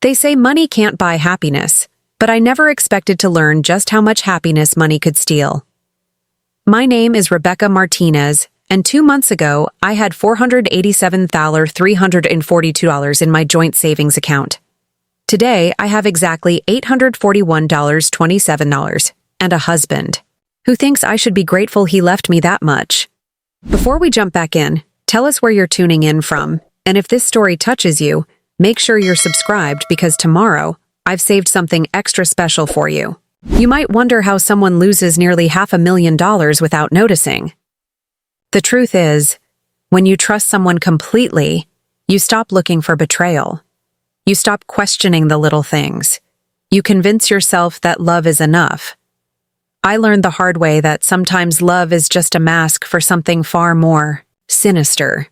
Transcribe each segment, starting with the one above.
They say money can't buy happiness, but I never expected to learn just how much happiness money could steal. My name is Rebecca Martinez, and 2 months ago, I had $487,342 in my joint savings account. Today, I have exactly $841.27 and a husband who thinks I should be grateful he left me that much. Before we jump back in, tell us where you're tuning in from, and if this story touches you, make sure you're subscribed because tomorrow, I've saved something extra special for you. You might wonder how someone loses nearly $500,000 without noticing. The truth is, when you trust someone completely, you stop looking for betrayal. You stop questioning the little things. You convince yourself that love is enough. I learned the hard way that sometimes love is just a mask for something far more sinister.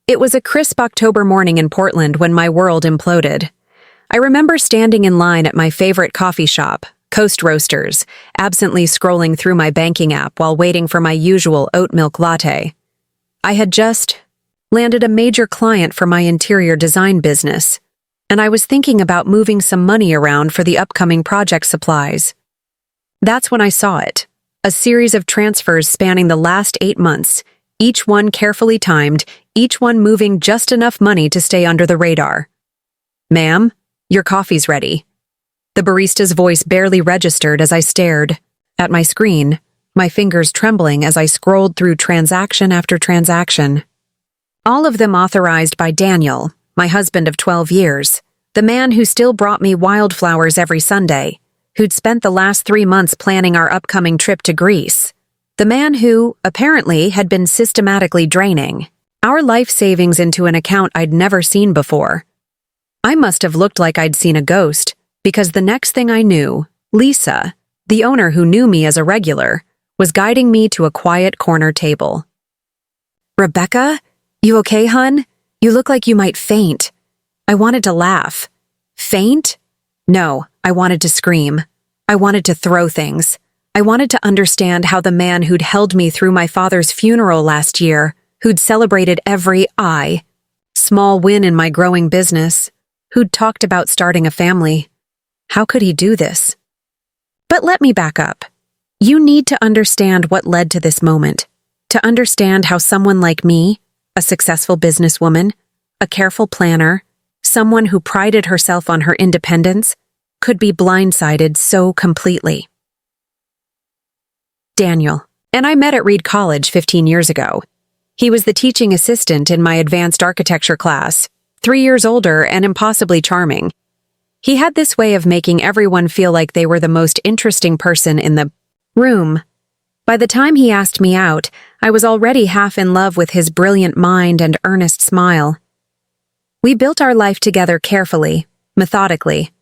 It was a crisp October morning in Portland when my world imploded. I remember standing in line at my favorite coffee shop, Coast Roasters, absently scrolling through my banking app while waiting for my usual oat milk latte. I had just landed a major client for my interior design business, and I was thinking about moving some money around for the upcoming project supplies. That's when I saw it, a series of transfers spanning the last 8 months, each one carefully timed, each one moving just enough money to stay under the radar. "Ma'am, your coffee's ready." The barista's voice barely registered as I stared at my screen, my fingers trembling as I scrolled through transaction after transaction. All of them authorized by Daniel, my husband of 12 years, the man who still brought me wildflowers every Sunday, who'd spent the last 3 months planning our upcoming trip to Greece, the man who, apparently, had been systematically draining our life savings into an account I'd never seen before. I must have looked like I'd seen a ghost, because the next thing I knew, Lisa, the owner who knew me as a regular, was guiding me to a quiet corner table. "Rebecca? You okay, hun? You look like you might faint." I wanted to laugh. Faint? No, I wanted to scream. I wanted to throw things. I wanted to understand how the man who'd held me through my father's funeral last year, who'd celebrated every small win in my growing business, who'd talked about starting a family. How could he do this? But let me back up. You need to understand what led to this moment, to understand how someone like me, a successful businesswoman, a careful planner, someone who prided herself on her independence, could be blindsided so completely. Daniel and I met at Reed College 15 years ago. He was the teaching assistant in my advanced architecture class, 3 years older and impossibly charming. He had this way of making everyone feel like they were the most interesting person in the room. By the time he asked me out, I was already half in love with his brilliant mind and earnest smile. We built our life together carefully, methodically.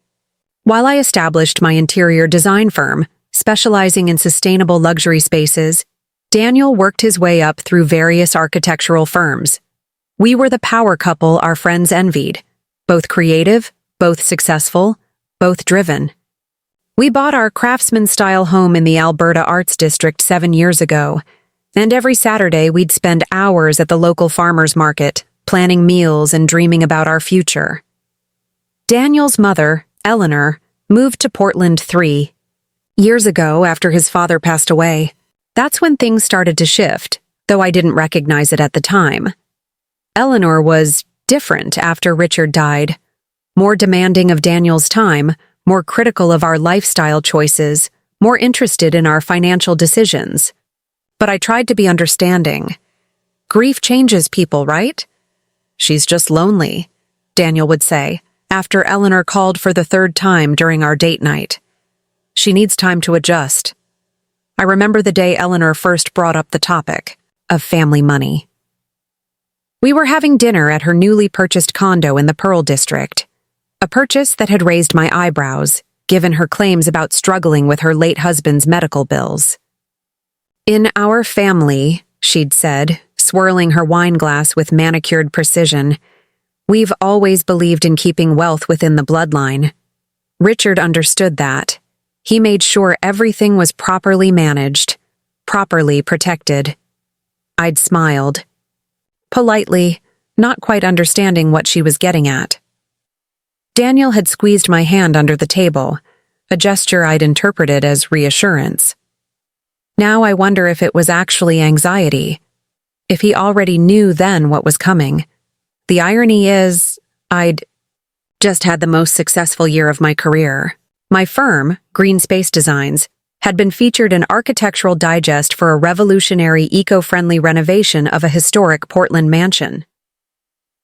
While I established my interior design firm, specializing in sustainable luxury spaces, Daniel worked his way up through various architectural firms. We were the power couple our friends envied, both creative, both successful, both driven. We bought our craftsman-style home in the Alberta Arts District 7 years ago, and every Saturday we'd spend hours at the local farmers market, planning meals and dreaming about our future. Daniel's mother, Eleanor, moved to Portland 3 years ago after his father passed away. That's when things started to shift, though I didn't recognize it at the time. Eleanor was different after Richard died, more demanding of Daniel's time, more critical of our lifestyle choices, more interested in our financial decisions. But I tried to be understanding. Grief changes people, right? "She's just lonely," Daniel would say, after Eleanor called for the 3rd time during our date night. "She needs time to adjust." I remember the day Eleanor first brought up the topic of family money. We were having dinner at her newly purchased condo in the Pearl District, a purchase that had raised my eyebrows, given her claims about struggling with her late husband's medical bills. "In our family," she'd said, swirling her wine glass with manicured precision, "we've always believed in keeping wealth within the bloodline." Richard understood that. He made sure everything was properly managed, properly protected. I'd smiled, politely, not quite understanding what she was getting at. Daniel had squeezed my hand under the table, a gesture I'd interpreted as reassurance. Now I wonder if it was actually anxiety, if he already knew then what was coming. The irony is, I'd just had the most successful year of my career. My firm, Green Space Designs, had been featured in Architectural Digest for a revolutionary eco-friendly renovation of a historic Portland mansion.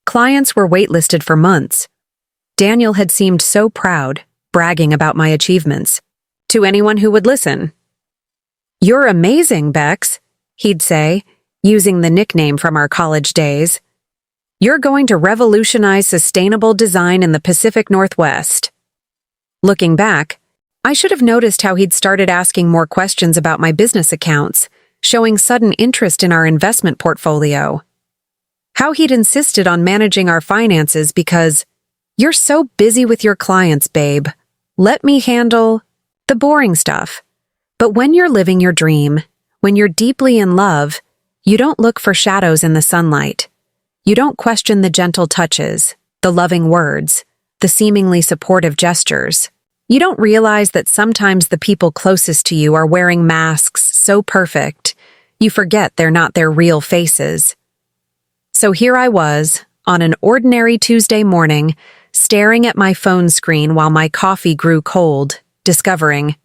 Clients were waitlisted for months. Daniel had seemed so proud, bragging about my achievements. To anyone who would listen. "You're amazing, Bex," he'd say, using the nickname from our college days. "You're going to revolutionize sustainable design in the Pacific Northwest." Looking back, I should have noticed how he'd started asking more questions about my business accounts, showing sudden interest in our investment portfolio. How he'd insisted on managing our finances because, "You're so busy with your clients, babe. Let me handle the boring stuff." But when you're living your dream, when you're deeply in love, you don't look for shadows in the sunlight. You don't question the gentle touches, the loving words, the seemingly supportive gestures. You don't realize that sometimes the people closest to you are wearing masks so perfect, you forget they're not their real faces. So here I was, on an ordinary Tuesday morning, staring at my phone screen while my coffee grew cold, discovering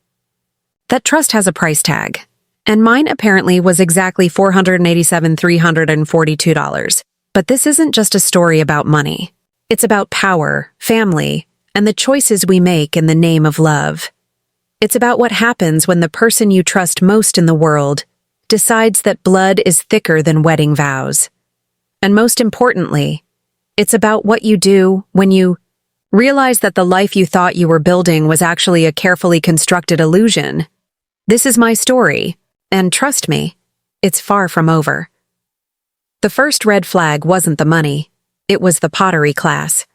that trust has a price tag, and mine apparently was exactly $487,342. But this isn't just a story about money. It's about power, family, and the choices we make in the name of love. It's about what happens when the person you trust most in the world decides that blood is thicker than wedding vows. And most importantly, it's about what you do when you realize that the life you thought you were building was actually a carefully constructed illusion. This is my story, and trust me, it's far from over. The first red flag wasn't the money, it was the pottery class.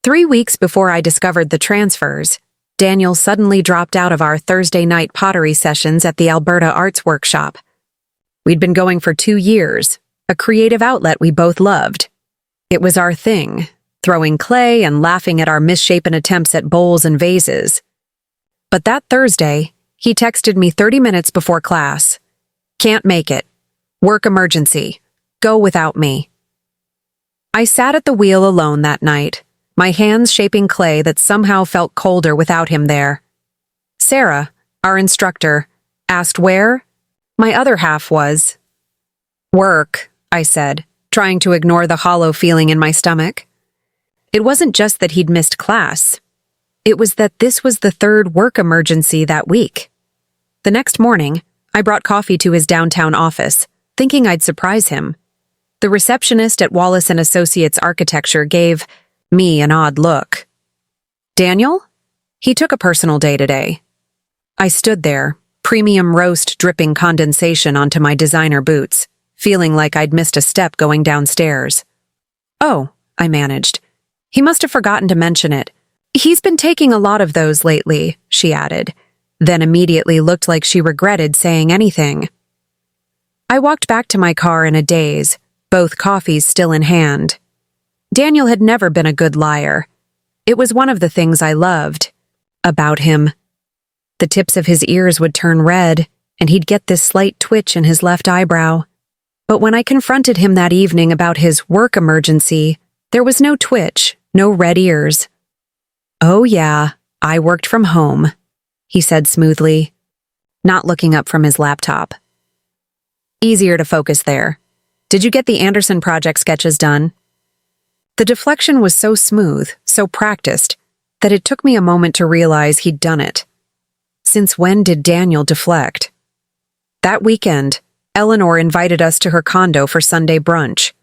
3 weeks before I discovered the transfers, Daniel suddenly dropped out of our Thursday night pottery sessions at the Alberta Arts Workshop. We'd been going for 2 years, a creative outlet we both loved. It was our thing, throwing clay and laughing at our misshapen attempts at bowls and vases. But that Thursday, he texted me 30 minutes before class. "Can't make it. Work emergency. Go without me." I sat at the wheel alone that night, my hands shaping clay that somehow felt colder without him there. Sarah, our instructor, asked where my other half was. "Work," I said, trying to ignore the hollow feeling in my stomach. It wasn't just that he'd missed class. It was that this was the third work emergency that week. The next morning, I brought coffee to his downtown office, thinking I'd surprise him. The receptionist at Wallace & Associates Architecture gave me an odd look. "Daniel?" He took a personal day today. I stood there, premium roast dripping condensation onto my designer boots, feeling like I'd missed a step going downstairs. "Oh," I managed. "He must have forgotten to mention it. He's been taking a lot of those lately," she added, then immediately looked like she regretted saying anything. I walked back to my car in a daze, both coffees still in hand. Daniel had never been a good liar. It was one of the things I loved about him. The tips of his ears would turn red, and he'd get this slight twitch in his left eyebrow. But when I confronted him that evening about his work emergency, there was no twitch, no red ears. "Oh yeah, I worked from home," he said smoothly, not looking up from his laptop. "Easier to focus there. Did you get the Anderson project sketches done?" The deflection was so smooth, so practiced, that it took me a moment to realize he'd done it. Since when did Daniel deflect? That weekend, Eleanor invited us to her condo for Sunday brunch.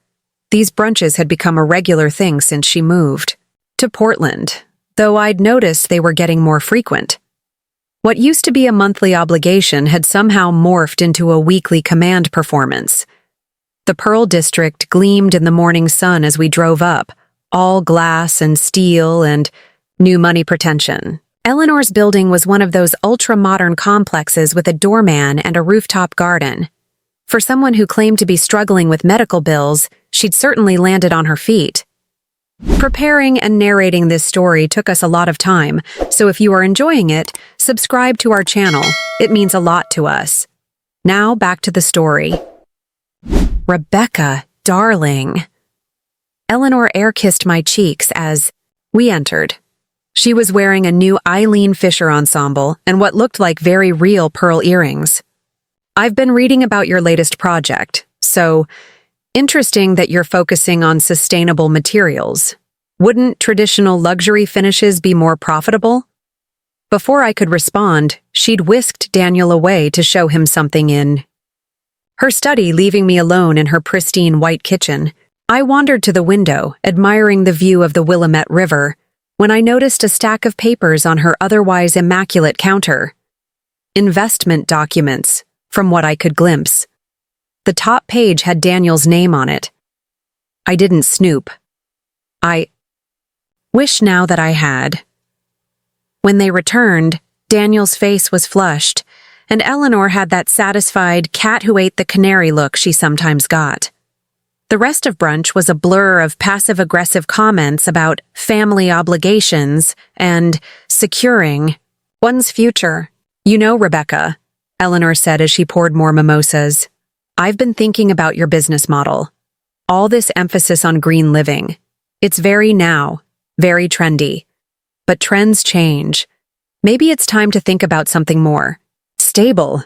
These brunches had become a regular thing since she moved to Portland, though I'd noticed they were getting more frequent. What used to be a monthly obligation had somehow morphed into a weekly command performance. The Pearl District gleamed in the morning sun as we drove up, all glass and steel and new money pretension. Eleanor's building was one of those ultra-modern complexes with a doorman and a rooftop garden. For someone who claimed to be struggling with medical bills, she'd certainly landed on her feet. Preparing and narrating this story took us a lot of time, so if you are enjoying it, subscribe to our channel. It means a lot to us. Now back to the story. Rebecca, darling. Eleanor air-kissed my cheeks as we entered. She was wearing a new Eileen Fisher ensemble and what looked like very real pearl earrings. I've been reading about your latest project, so interesting that you're focusing on sustainable materials. Wouldn't traditional luxury finishes be more profitable? Before I could respond, she'd whisked Daniel away to show him something in her study, leaving me alone in her pristine white kitchen. I wandered to the window, admiring the view of the Willamette River, when I noticed a stack of papers on her otherwise immaculate counter. Investment documents, from what I could glimpse. The top page had Daniel's name on it. I didn't snoop. I wish now that I had. When they returned, Daniel's face was flushed, and Eleanor had that satisfied cat who ate the canary look she sometimes got. The rest of brunch was a blur of passive-aggressive comments about family obligations and securing one's future. You know, Rebecca, Eleanor said as she poured more mimosas, I've been thinking about your business model. All this emphasis on green living. It's very now, very trendy. But trends change. Maybe it's time to think about something more stable.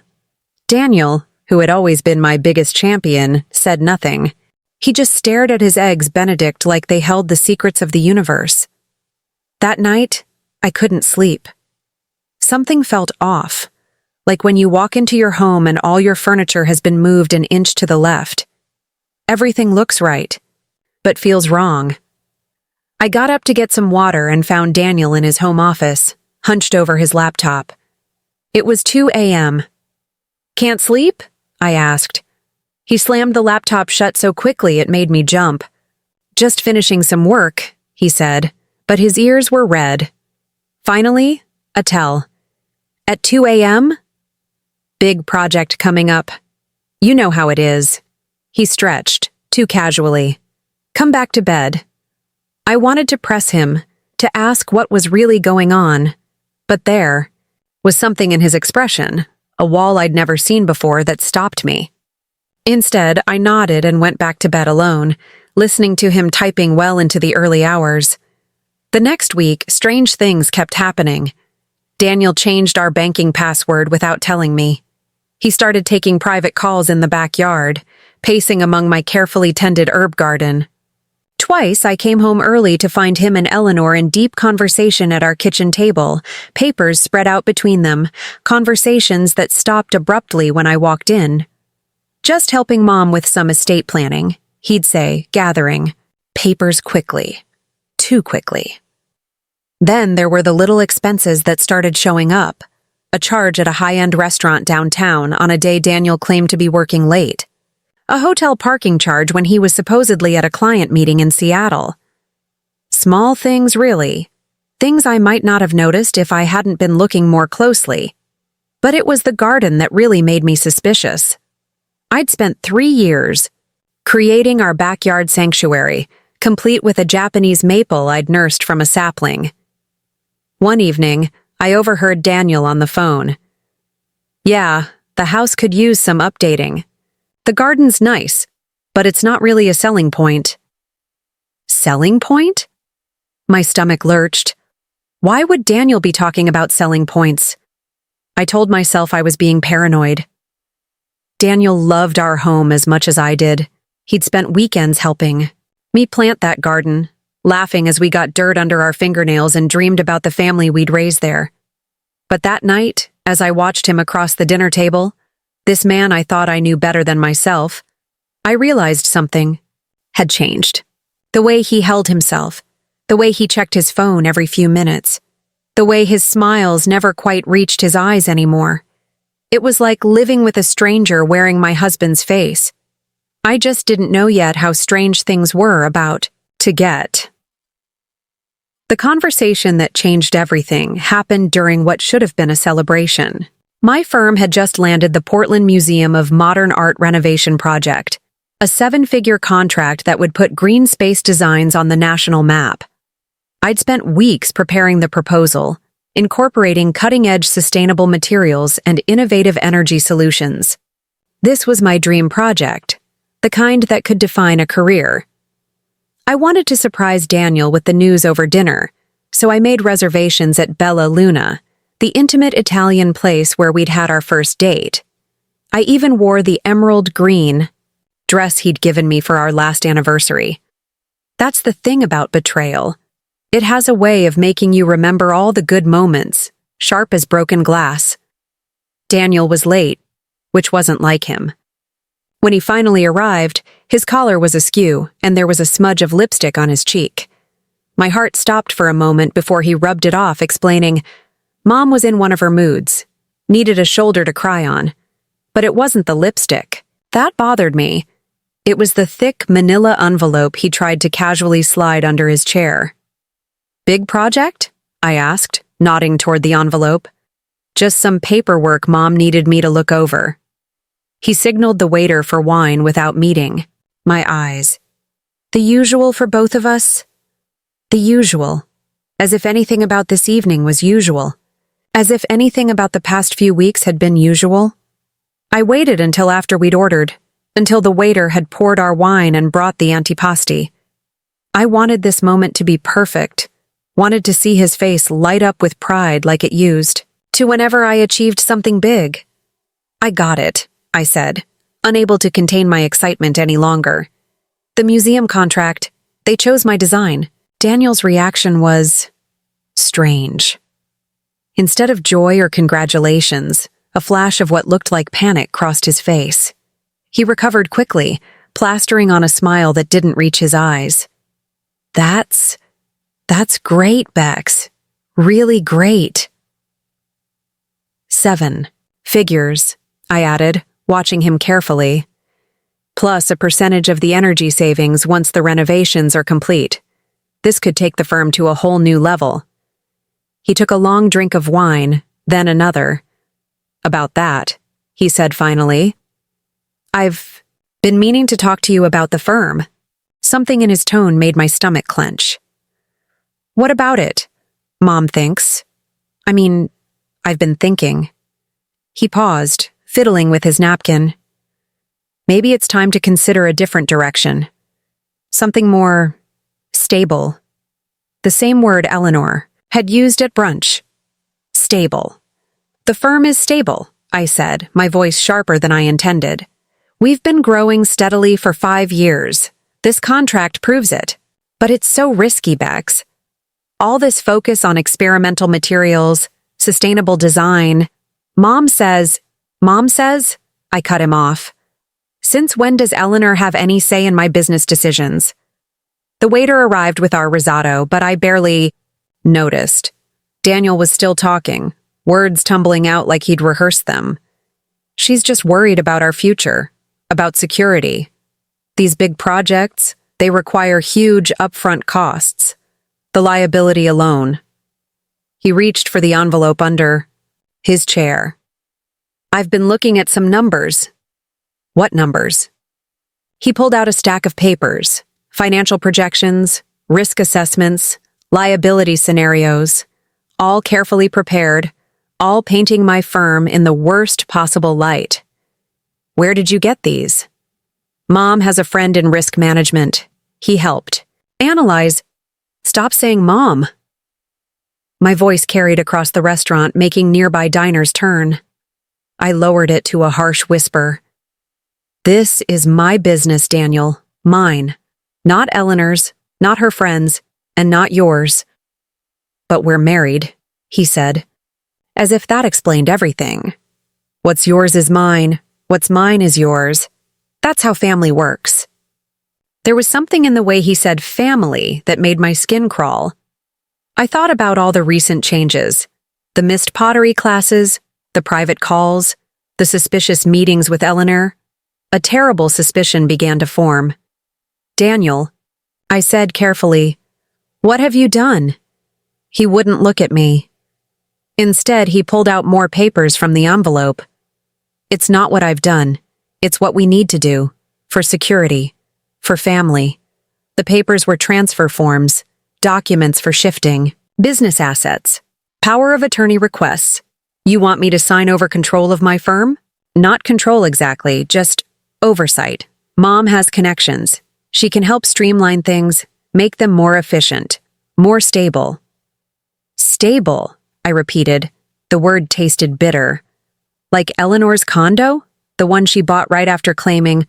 Daniel, who had always been my biggest champion, said nothing. He just stared at his eggs Benedict like they held the secrets of the universe. That night, I couldn't sleep. Something felt off, like when you walk into your home and all your furniture has been moved an inch to the left. Everything looks right, but feels wrong. I got up to get some water and found Daniel in his home office, hunched over his laptop. It was 2 a.m. Can't sleep? I asked. He slammed the laptop shut so quickly it made me jump. Just finishing some work, he said, but his ears were red. Finally, a tell. At 2 a.m.? Big project coming up. You know how it is. He stretched, too casually. Come back to bed. I wanted to press him, to ask what was really going on, but there was something in his expression, a wall I'd never seen before that stopped me. Instead, I nodded and went back to bed alone, listening to him typing well into the early hours. The next week, strange things kept happening. Daniel changed our banking password without telling me. He started taking private calls in the backyard, pacing among my carefully tended herb garden. Twice, I came home early to find him and Eleanor in deep conversation at our kitchen table, papers spread out between them, conversations that stopped abruptly when I walked in. Just helping Mom with some estate planning, he'd say, gathering papers quickly. Too quickly. Then there were the little expenses that started showing up. A charge at a high-end restaurant downtown on a day Daniel claimed to be working late. A hotel parking charge when he was supposedly at a client meeting in Seattle. Small things, really. Things I might not have noticed if I hadn't been looking more closely. But it was the garden that really made me suspicious. I'd spent 3 years creating our backyard sanctuary, complete with a Japanese maple I'd nursed from a sapling. One evening, I overheard Daniel on the phone. Yeah, the house could use some updating. The garden's nice, but it's not really a selling point. Selling point? My stomach lurched. Why would Daniel be talking about selling points? I told myself I was being paranoid. Daniel loved our home as much as I did. He'd spent weekends helping me plant that garden, laughing as we got dirt under our fingernails and dreamed about the family we'd raised there. But that night, as I watched him across the dinner table, this man I thought I knew better than myself, I realized something had changed. The way he held himself, the way he checked his phone every few minutes, the way his smiles never quite reached his eyes anymore. It was like living with a stranger wearing my husband's face. I just didn't know yet how strange things were about to get. The conversation that changed everything happened during what should have been a celebration. My firm had just landed the Portland Museum of Modern Art renovation project. A seven-figure contract that would put green space designs on the national map. I'd spent weeks preparing the proposal, incorporating cutting-edge sustainable materials and innovative energy solutions. This was my dream project, the kind that could define a career. I wanted to surprise Daniel with the news over dinner, so I made reservations at Bella Luna, the intimate Italian place where we'd had our first date. I even wore the emerald green dress he'd given me for our last anniversary. That's the thing about betrayal. It has a way of making you remember all the good moments, sharp as broken glass. Daniel was late, which wasn't like him. When he finally arrived, his collar was askew, and there was a smudge of lipstick on his cheek. My heart stopped for a moment before he rubbed it off, explaining, Mom was in one of her moods, needed a shoulder to cry on. But it wasn't the lipstick. That bothered me. It was the thick manila envelope he tried to casually slide under his chair. Big project? I asked, nodding toward the envelope. Just some paperwork Mom needed me to look over. He signaled the waiter for wine without meeting. My eyes. The usual for both of us? The usual. As if anything about this evening was usual. As if anything about the past few weeks had been usual. I waited until after we'd ordered, until the waiter had poured our wine and brought the antipasti. I wanted this moment to be perfect, wanted to see his face light up with pride like it used to whenever I achieved something big. I got it, I said, unable to contain my excitement any longer. The museum contract, they chose my design. Daniel's reaction was strange. Instead of joy or congratulations, a flash of what looked like panic crossed his face. He recovered quickly, plastering on a smile that didn't reach his eyes. That's great, Bex. Really great. 7 figures, I added, watching him carefully. Plus a percentage of the energy savings once the renovations are complete. This could take the firm to a whole new level. He took a long drink of wine, then another. About that, he said finally. I've been meaning to talk to you about the firm. Something in his tone made my stomach clench. What about it? Mom thinks. I've been thinking. He paused, fiddling with his napkin. Maybe it's time to consider a different direction. Something more stable. The same word Eleanor had used at brunch. Stable. The firm is stable, I said, my voice sharper than I intended. We've been growing steadily for 5 years. This contract proves it. But it's so risky, Bex. All this focus on experimental materials, sustainable design. Mom says, I cut him off. Since when does Eleanor have any say in my business decisions? The waiter arrived with our risotto, but I barely noticed. Daniel was still talking, words tumbling out like he'd rehearsed them. She's just worried about our future, about security. These big projects, they require huge upfront costs. The liability alone. He reached for the envelope under his chair. I've been looking at some numbers. What numbers? He pulled out a stack of papers, financial projections, risk assessments, liability scenarios, all carefully prepared, all painting my firm in the worst possible light. Where did you get these? Mom has a friend in risk management. He helped. Analyze. Stop saying Mom. My voice carried across the restaurant, making nearby diners turn. I lowered it to a harsh whisper. This is my business, Daniel. Mine. Not Eleanor's, not her friend's, and not yours. But we're married, he said, as if that explained everything. What's yours is mine. What's mine is yours. That's how family works. There was something in the way he said family that made my skin crawl. I thought about all the recent changes. The missed pottery classes, the private calls, the suspicious meetings with Eleanor. A terrible suspicion began to form. Daniel, I said carefully, what have you done? He wouldn't look at me. Instead, he pulled out more papers from the envelope. It's not what I've done. It's what we need to do. for security, for family. The papers were transfer forms, documents for shifting, business assets, power of attorney requests. You want me to sign over control of my firm? Not control exactly, just oversight. Mom has connections. She can help streamline things, make them more efficient, more stable. Stable, I repeated. The word tasted bitter. Like Eleanor's condo? The one she bought right after claiming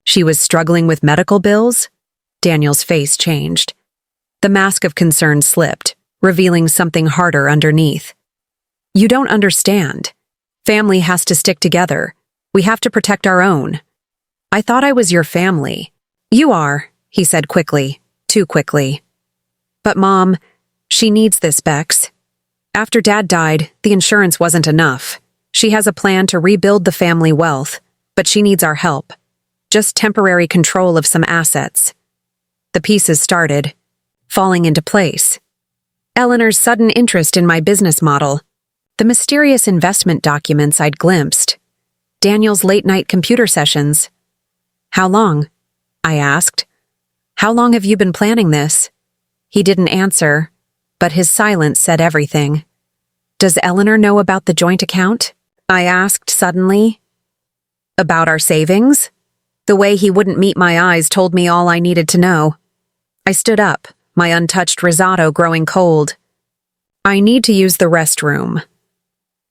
she was struggling with medical bills? Daniel's face changed. The mask of concern slipped, revealing something harder underneath. You don't understand. Family has to stick together. We have to protect our own. I thought I was your family. You are, he said quickly, too quickly. But Mom, she needs this, Bex. After Dad died, the insurance wasn't enough. She has a plan to rebuild the family wealth, but she needs our help. Just temporary control of some assets. The pieces started falling into place. Eleanor's sudden interest in my business model, the mysterious investment documents I'd glimpsed, Daniel's late-night computer sessions. How long? I asked. How long have you been planning this? He didn't answer, but his silence said everything. Does Eleanor know about the joint account? I asked suddenly. About our savings? The way he wouldn't meet my eyes told me all I needed to know. I stood up, my untouched risotto growing cold. I need to use the restroom.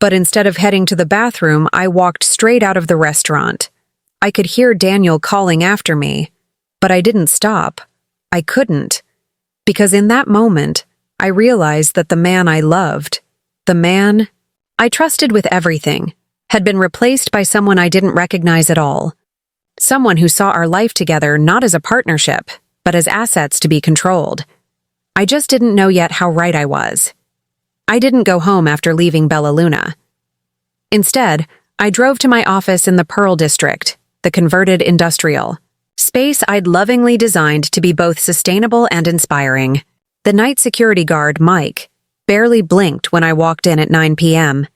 But instead of heading to the bathroom, I walked straight out of the restaurant. I could hear Daniel calling after me, but I didn't stop. I couldn't. Because in that moment, I realized that the man I loved, the man I trusted with everything, had been replaced by someone I didn't recognize at all. Someone who saw our life together not as a partnership, but as assets to be controlled. I just didn't know yet how right I was. I didn't go home after leaving Bella Luna. Instead, I drove to my office in the Pearl District, the converted industrial space I'd lovingly designed to be both sustainable and inspiring. The night security guard, Mike, barely blinked when I walked in at 9 p.m.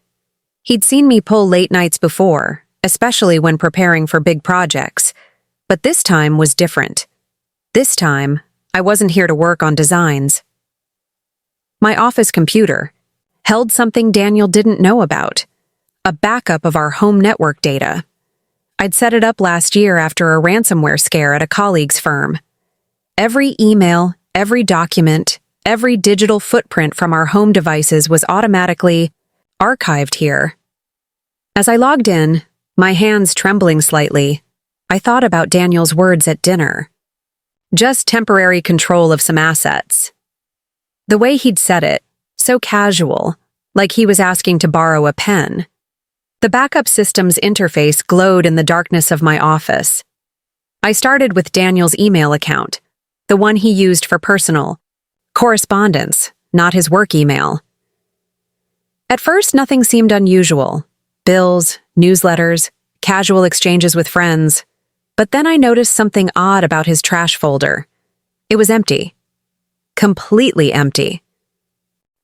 He'd seen me pull late nights before, especially when preparing for big projects, but this time was different. This time, I wasn't here to work on designs. My office computer held something Daniel didn't know about, a backup of our home network data. I'd set it up last year after a ransomware scare at a colleague's firm. Every email, every document, every digital footprint from our home devices was automatically archived here. As I logged in, my hands trembling slightly, I thought about Daniel's words at dinner. Just temporary control of some assets. The way he'd said it, so casual, like he was asking to borrow a pen. The backup system's interface glowed in the darkness of my office. I started with Daniel's email account, the one he used for personal correspondence, not his work email. At first, nothing seemed unusual. Bills, newsletters, casual exchanges with friends. But then I noticed something odd about his trash folder. It was empty. Completely empty.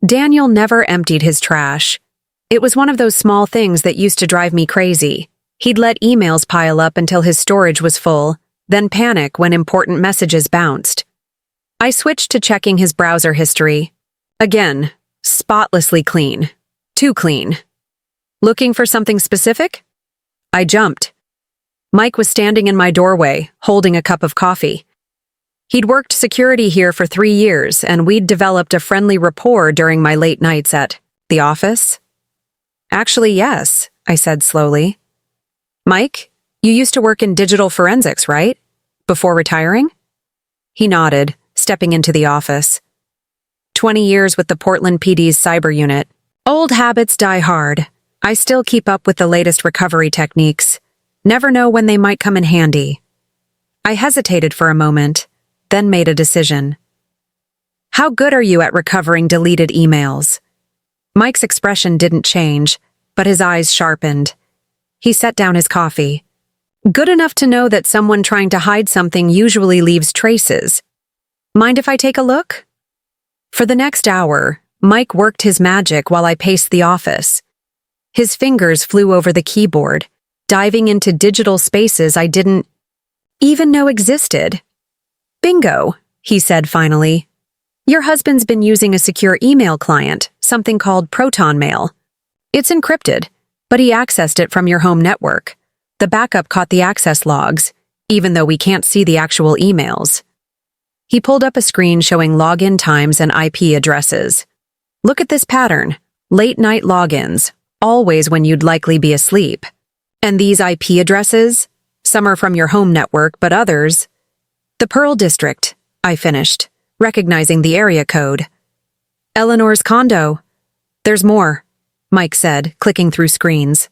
Daniel never emptied his trash. It was one of those small things that used to drive me crazy. He'd let emails pile up until his storage was full, then panic when important messages bounced. I switched to checking his browser history. Again, spotlessly clean. Too clean. Looking for something specific? I jumped. Mike was standing in my doorway, holding a cup of coffee. He'd worked security here for 3 years, and we'd developed a friendly rapport during my late nights at the office. Actually, yes, I said slowly. Mike, you used to work in digital forensics, right? Before retiring? He nodded, stepping into the office. 20 years with the Portland PD's cyber unit. Old habits die hard. I still keep up with the latest recovery techniques. Never know when they might come in handy. I hesitated for a moment, then made a decision. How good are you at recovering deleted emails? Mike's expression didn't change, but his eyes sharpened. He set down his coffee. Good enough to know that someone trying to hide something usually leaves traces. Mind if I take a look? For the next hour, Mike worked his magic while I paced the office. His fingers flew over the keyboard, diving into digital spaces I didn't even know existed. Bingo, he said finally. Your husband's been using a secure email client, something called Proton Mail. It's encrypted, but he accessed it from your home network. The backup caught the access logs, even though we can't see the actual emails. He pulled up a screen showing login times and IP addresses. Look at this pattern. Late-night logins, always when you'd likely be asleep. And these IP addresses? Some are from your home network, but others... The Pearl District, I finished, recognizing the area code. Eleanor's condo. There's more, Mike said, clicking through screens.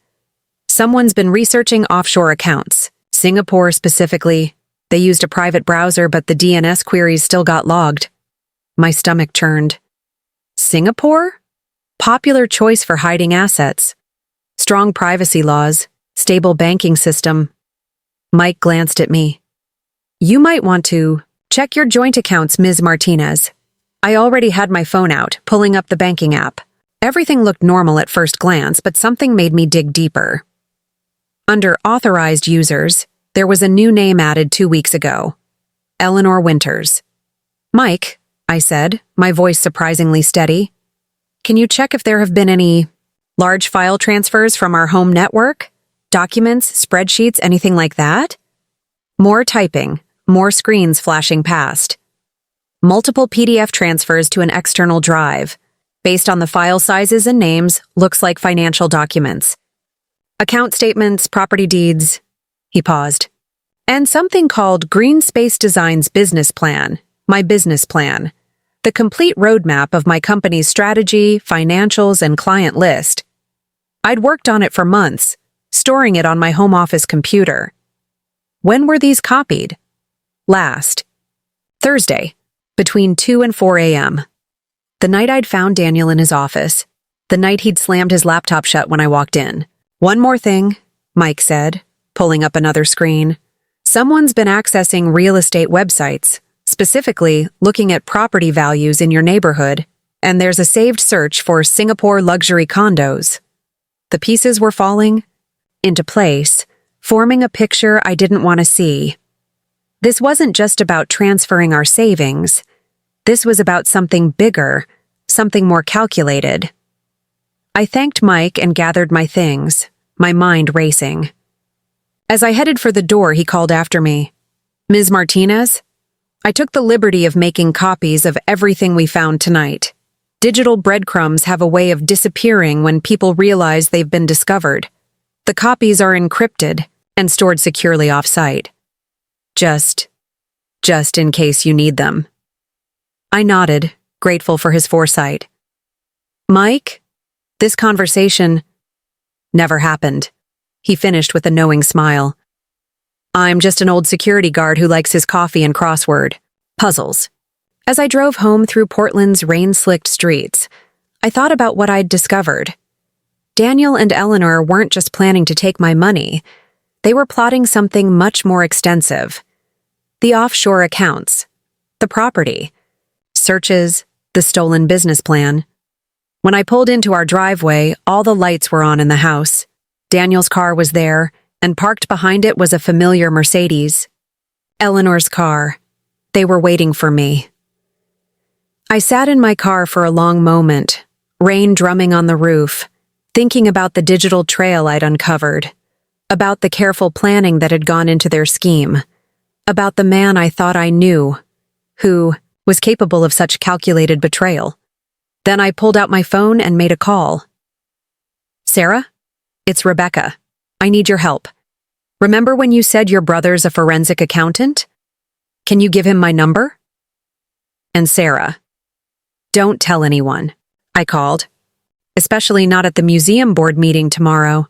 Someone's been researching offshore accounts, Singapore specifically. They used a private browser, but the DNS queries still got logged. My stomach churned. Singapore? Popular choice for hiding assets. Strong privacy laws, stable banking system. Mike glanced at me. You might want to check your joint accounts, Ms. Martinez. I already had my phone out, pulling up the banking app. Everything looked normal at first glance, but something made me dig deeper. Under authorized users, there was a new name added 2 weeks ago. Eleanor Winters. Mike, I said, my voice surprisingly steady. Can you check if there have been any large file transfers from our home network? Documents, spreadsheets, anything like that? More typing, more screens flashing past. Multiple PDF transfers to an external drive. Based on the file sizes and names, looks like financial documents. Account statements, property deeds. He paused. And something called Green Space Design's business plan, my business plan. The complete roadmap of my company's strategy, financials, and client list. I'd worked on it for months, storing it on my home office computer. When were these copied? Last. Thursday, between 2 and 4 a.m. The night I'd found Daniel in his office. The night he'd slammed his laptop shut when I walked in. One more thing, Mike said, pulling up another screen. Someone's been accessing real estate websites, specifically looking at property values in your neighborhood, and there's a saved search for Singapore luxury condos. The pieces were falling into place, forming a picture I didn't want to see. This wasn't just about transferring our savings. This was about something bigger, something more calculated. I thanked Mike and gathered my things, my mind racing. As I headed for the door, he called after me. Ms. Martinez? I took the liberty of making copies of everything we found tonight. Digital breadcrumbs have a way of disappearing when people realize they've been discovered. The copies are encrypted and stored securely off-site. Just in case you need them. I nodded, grateful for his foresight. Mike? This conversation never happened. He finished with a knowing smile. I'm just an old security guard who likes his coffee and crossword puzzles. As I drove home through Portland's rain-slicked streets, I thought about what I'd discovered. Daniel and Eleanor weren't just planning to take my money. They were plotting something much more extensive. The offshore accounts, the property, searches, the stolen business plan. When I pulled into our driveway, all the lights were on in the house. Daniel's car was there, and parked behind it was a familiar Mercedes. Eleanor's car. They were waiting for me. I sat in my car for a long moment, rain drumming on the roof, thinking about the digital trail I'd uncovered, about the careful planning that had gone into their scheme, about the man I thought I knew, who was capable of such calculated betrayal. Then I pulled out my phone and made a call. Sarah? It's Rebecca. I need your help. Remember when you said your brother's a forensic accountant? Can you give him my number? And Sarah. Don't tell anyone, I called. Especially not at the museum board meeting tomorrow.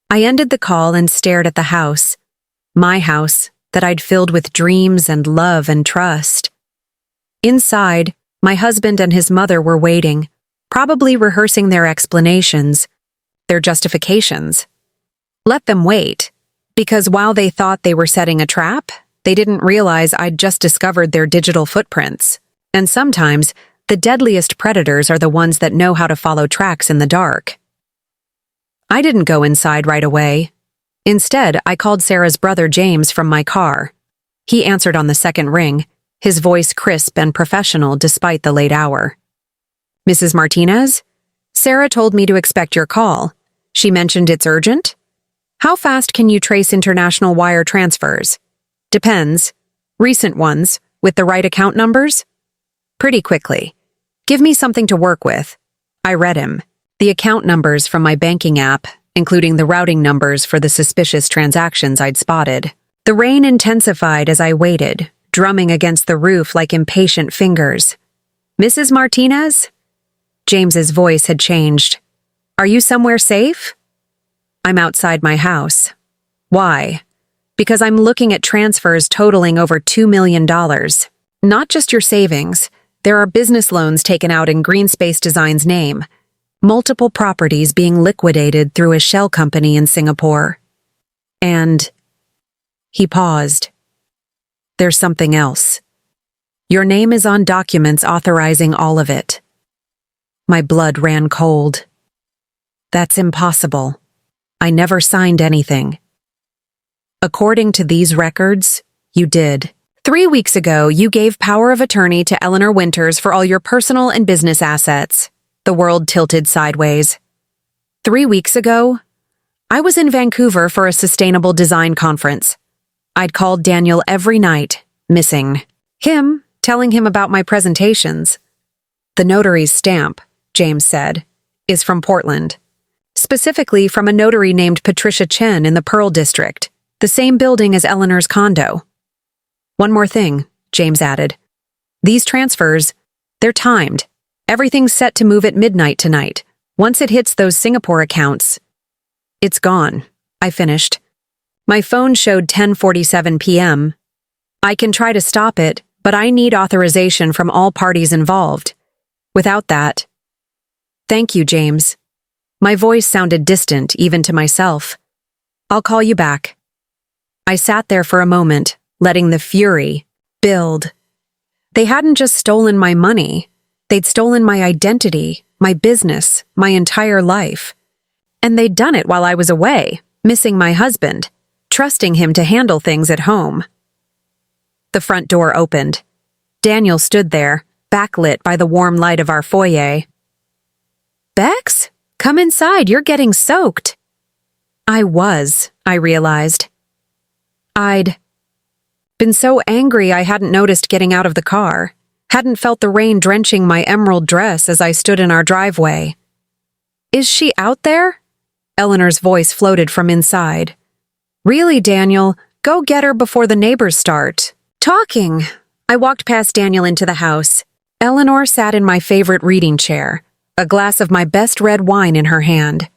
I ended the call and stared at the house. My house that I'd filled with dreams and love and trust. Inside, my husband and his mother were waiting, probably rehearsing their explanations, their justifications. Let them wait, because while they thought they were setting a trap, they didn't realize I'd just discovered their digital footprints. And sometimes, the deadliest predators are the ones that know how to follow tracks in the dark. I didn't go inside right away. Instead, I called Sarah's brother James from my car. He answered on the second ring, his voice crisp and professional despite the late hour. "Mrs. Martinez? Sarah told me to expect your call. She mentioned it's urgent? How fast can you trace international wire transfers? Depends. Recent ones, with the right account numbers? Pretty quickly. Give me something to work with." I read him. The account numbers from my banking app, including the routing numbers for the suspicious transactions I'd spotted. The rain intensified as I waited, drumming against the roof like impatient fingers. "Mrs. Martinez?" James's voice had changed. "Are you somewhere safe?" "I'm outside my house." "Why?" "Because I'm looking at transfers totaling over $2 million. Not just your savings. There are business loans taken out in Greenspace Design's name. Multiple properties being liquidated through a shell company in Singapore. And..." He paused. "There's something else. Your name is on documents authorizing all of it." My blood ran cold. "That's impossible. I never signed anything." "According to these records, you did. 3 weeks ago, you gave power of attorney to Eleanor Winters for all your personal and business assets." The world tilted sideways. 3 weeks ago? I was in Vancouver for a sustainable design conference. I'd called Daniel every night, missing him, telling him about my presentations. "The notary's stamp," James said, "is from Portland. Specifically from a notary named Patricia Chen in the Pearl District, the same building as Eleanor's condo." "One more thing," James added. "These transfers, they're timed. Everything's set to move at midnight tonight. Once it hits those Singapore accounts, it's gone." I finished. My phone showed 10:47 p.m. "I can try to stop it, but I need authorization from all parties involved. Without that..." "Thank you, James." My voice sounded distant, even to myself. "I'll call you back." I sat there for a moment, letting the fury build. They hadn't just stolen my money. They'd stolen my identity, my business, my entire life. And they'd done it while I was away, missing my husband, trusting him to handle things at home. The front door opened. Daniel stood there, backlit by the warm light of our foyer. "Bex, come inside, you're getting soaked." I realized. I'd been so angry I hadn't noticed getting out of the car, hadn't felt the rain drenching my emerald dress as I stood in our driveway. "Is she out there?" Eleanor's voice floated from inside. "Really, Daniel, go get her before the neighbors start talking." I walked past Daniel into the house. Eleanor sat in my favorite reading chair, a glass of my best red wine in her hand.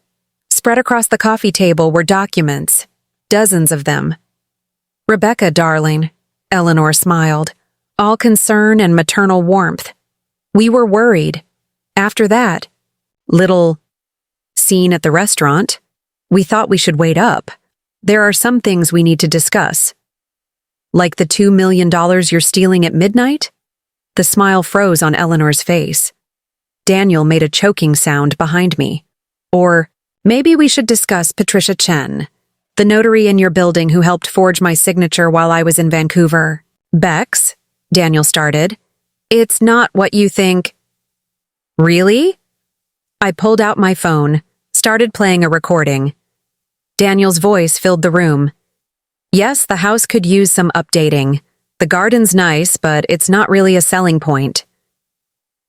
Spread across the coffee table were documents, dozens of them. "Rebecca, darling," Eleanor smiled, all concern and maternal warmth. "We were worried. After that little scene at the restaurant, we thought we should wait up. There are some things we need to discuss." "Like the $2 million you're stealing at midnight?" The smile froze on Eleanor's face. Daniel made a choking sound behind me. "Or maybe we should discuss Patricia Chen, the notary in your building who helped forge my signature while I was in Vancouver." "Bex," Daniel started, "it's not what you think." "Really?" I pulled out my phone, started playing a recording. Daniel's voice filled the room. "Yes, the house could use some updating. The garden's nice, but it's not really a selling point."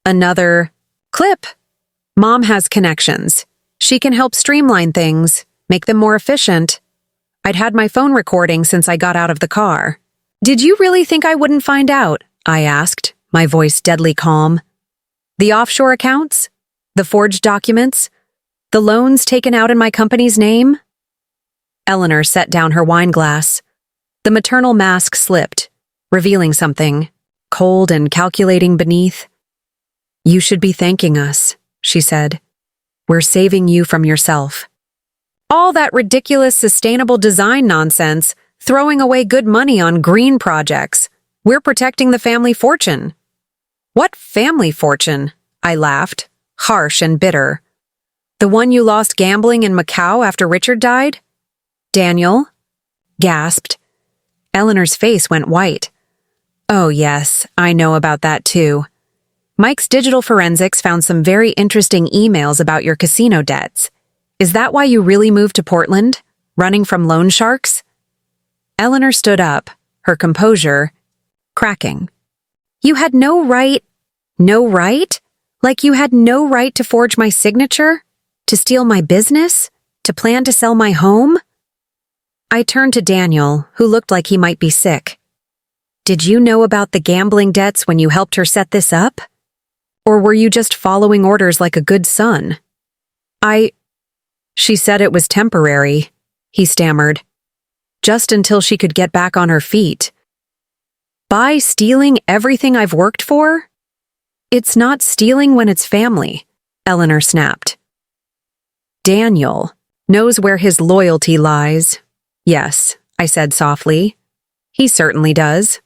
Another clip. "Mom has connections. She can help streamline things, make them more efficient." I'd had my phone recording since I got out of the car. "Did you really think I wouldn't find out?" I asked, my voice deadly calm. "The offshore accounts? The forged documents? The loans taken out in my company's name?" Eleanor set down her wine glass. The maternal mask slipped, revealing something, cold and calculating beneath. "You should be thanking us," she said. "We're saving you from yourself." All that ridiculous sustainable design nonsense, throwing away good money on green projects. We're protecting the family fortune. "What family fortune?" I laughed, harsh and bitter. "The one you lost gambling in Macau after Richard died?" Daniel? Gasped. Eleanor's face went white. Oh yes, I know about that too. Mike's digital forensics found some very interesting emails about your casino debts. Is that why you really moved to Portland? Running from loan sharks? Eleanor stood up, her composure cracking. You had no right? No right? Like you had no right to forge my signature? To steal my business? To plan to sell my home? I turned to Daniel, who looked like he might be sick. Did you know about the gambling debts when you helped her set this up? Or were you just following orders like a good son? She said it was temporary, he stammered. Just until she could get back on her feet. By stealing everything I've worked for? It's not stealing when it's family, Eleanor snapped. Daniel knows where his loyalty lies. Yes, I said softly. He certainly does.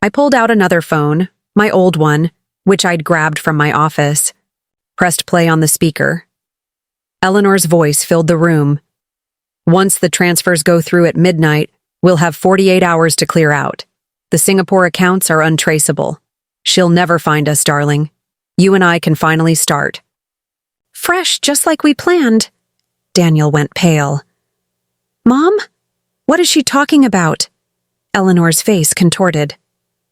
I pulled out another phone, my old one, which I'd grabbed from my office, pressed play on the speaker. Eleanor's voice filled the room. Once the transfers go through at midnight, we'll have 48 hours to clear out. The Singapore accounts are untraceable. She'll never find us, darling. You and I can finally start. Fresh, just like we planned. Daniel went pale. Mom? What is she talking about? Eleanor's face contorted.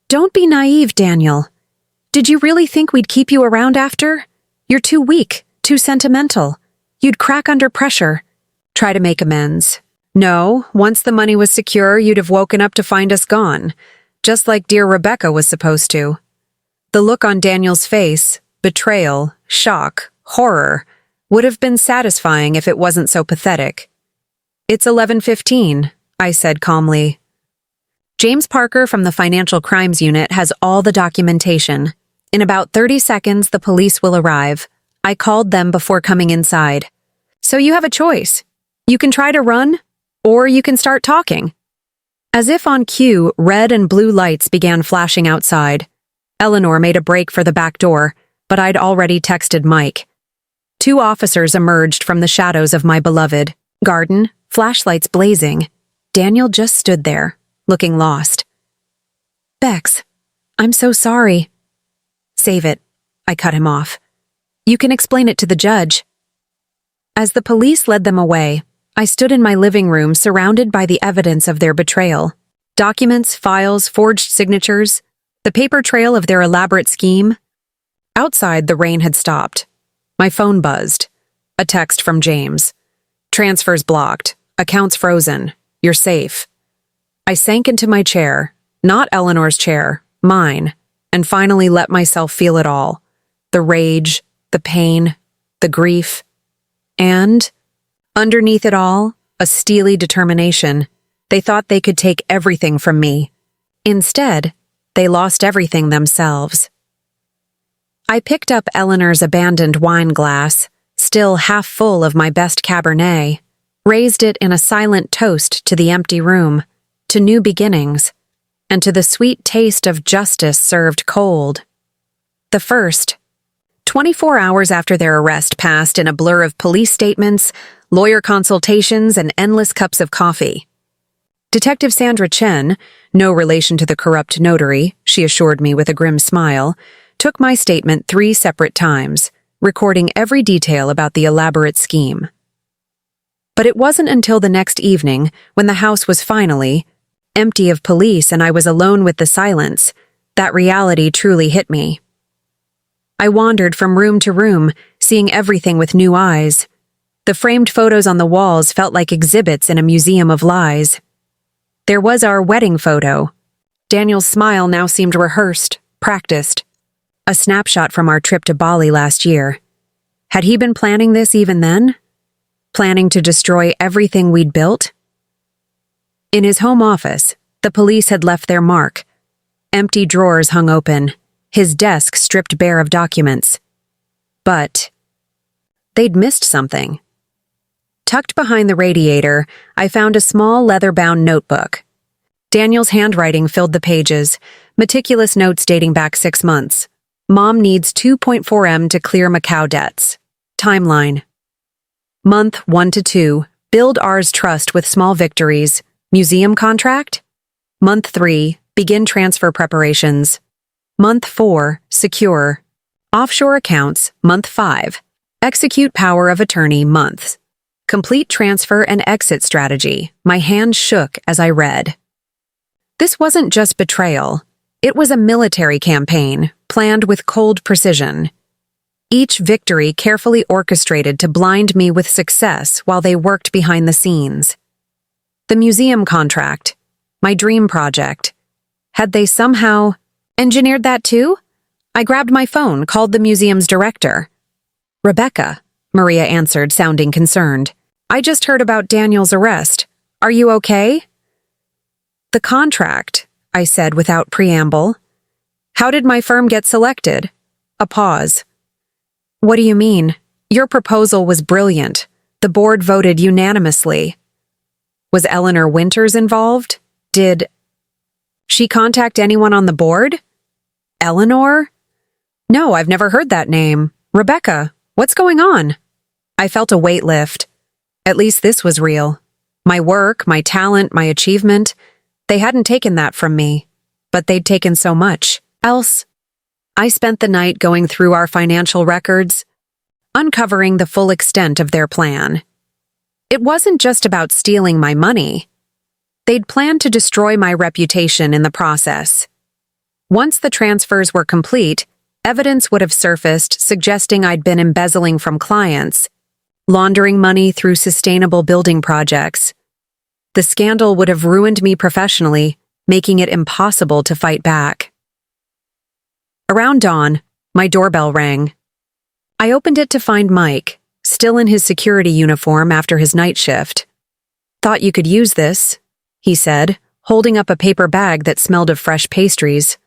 Don't be naive, Daniel. Did you really think we'd keep you around after? You're too weak, too sentimental. You'd crack under pressure. Try to make amends. No, once the money was secure, you'd have woken up to find us gone, just like dear Rebecca was supposed to. The look on Daniel's face, betrayal, shock, horror, would have been satisfying if it wasn't so pathetic. It's 11:15, I said calmly. James Parker from the Financial Crimes Unit has all the documentation. In about 30 seconds, the police will arrive. I called them before coming inside. So you have a choice. You can try to run, or you can start talking. As if on cue, red and blue lights began flashing outside. Eleanor made a break for the back door, but I'd already texted Mike. 2 officers emerged from the shadows of my beloved garden, flashlights blazing. Daniel just stood there, looking lost. Bex, I'm so sorry. Save it. I cut him off. You can explain it to the judge. As the police led them away, I stood in my living room surrounded by the evidence of their betrayal. Documents, files, forged signatures, the paper trail of their elaborate scheme. Outside, the rain had stopped. My phone buzzed. A text from James. Transfers blocked. Accounts frozen. You're safe. I sank into my chair, not Eleanor's chair, mine, and finally let myself feel it all. The rage, the pain, the grief. And, underneath it all, a steely determination. They thought they could take everything from me. Instead, they lost everything themselves. I picked up Eleanor's abandoned wine glass, still half full of my best Cabernet, raised it in a silent toast to the empty room, to new beginnings, and to the sweet taste of justice served cold. The first, 24 hours after their arrest passed in a blur of police statements, lawyer consultations, and endless cups of coffee. Detective Sandra Chen, no relation to the corrupt notary, she assured me with a grim smile, took my statement 3 separate times, recording every detail about the elaborate scheme. But it wasn't until the next evening, when the house was finally empty of police and I was alone with the silence, that reality truly hit me. I wandered from room to room, seeing everything with new eyes. The framed photos on the walls felt like exhibits in a museum of lies. There was our wedding photo. Daniel's smile now seemed rehearsed, practiced. A snapshot from our trip to Bali last year. Had he been planning this even then? Planning to destroy everything we'd built? In his home office, the police had left their mark. Empty drawers hung open, his desk stripped bare of documents. But they'd missed something. Tucked behind the radiator, I found a small leather-bound notebook. Daniel's handwriting filled the pages, meticulous notes dating back 6 months. Mom needs 2.4 M to clear Macau debts. Timeline. Month 1 to 2, Build ours trust with small victories. Museum contract? Month 3, begin transfer preparations. Month 4, secure. Offshore accounts, month 5. Execute power of attorney months. Complete transfer and exit strategy. My hand shook as I read. This wasn't just betrayal. It was a military campaign, planned with cold precision. Each victory carefully orchestrated to blind me with success while they worked behind the scenes. The museum contract, my dream project. Had they somehow engineered that too? I grabbed my phone, called the museum's director. Rebecca, Maria answered, sounding concerned. I just heard about Daniel's arrest. Are you okay? The contract, I said without preamble. How did my firm get selected? A pause. What do you mean? Your proposal was brilliant. The board voted unanimously. Was Eleanor Winters involved? Did she contact anyone on the board? Eleanor? No, I've never heard that name. Rebecca, what's going on? I felt a weight lift. At least this was real. My work, my talent, my achievement, they hadn't taken that from me. But they'd taken so much else. I spent the night going through our financial records, uncovering the full extent of their plan. It wasn't just about stealing my money. They'd planned to destroy my reputation in the process. Once the transfers were complete, evidence would have surfaced suggesting I'd been embezzling from clients, laundering money through sustainable building projects. The scandal would have ruined me professionally, making it impossible to fight back. Around dawn, my doorbell rang. I opened it to find Mike, still in his security uniform after his night shift. Thought you could use this, he said, holding up a paper bag that smelled of fresh pastries.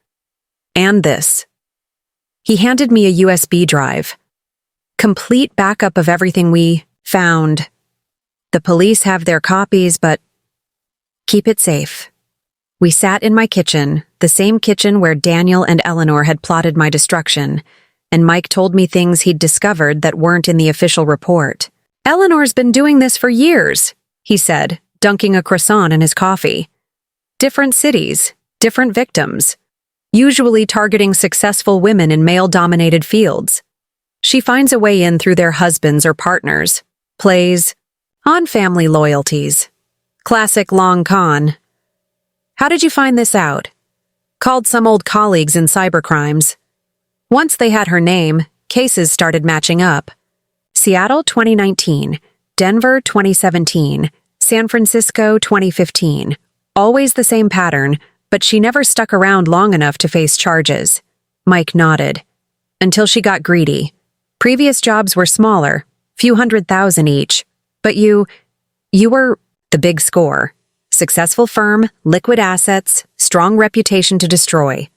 And this. He handed me a USB drive. Complete backup of everything we found. The police have their copies, but keep it safe. We sat in my kitchen, the same kitchen where Daniel and Eleanor had plotted my destruction, and Mike told me things he'd discovered that weren't in the official report. Eleanor's been doing this for years, he said, dunking a croissant in his coffee. Different cities, different victims, usually targeting successful women in male-dominated fields. She finds a way in through their husbands or partners, plays on family loyalties. Classic long con. How did you find this out? Called some old colleagues in cybercrimes. Once they had her name, cases started matching up. Seattle 2019, Denver 2017, San Francisco 2015. Always the same pattern, but she never stuck around long enough to face charges. Mike nodded. Until she got greedy. Previous jobs were smaller, few $100,000 each. But you were the big score. Successful firm, liquid assets, strong reputation to destroy.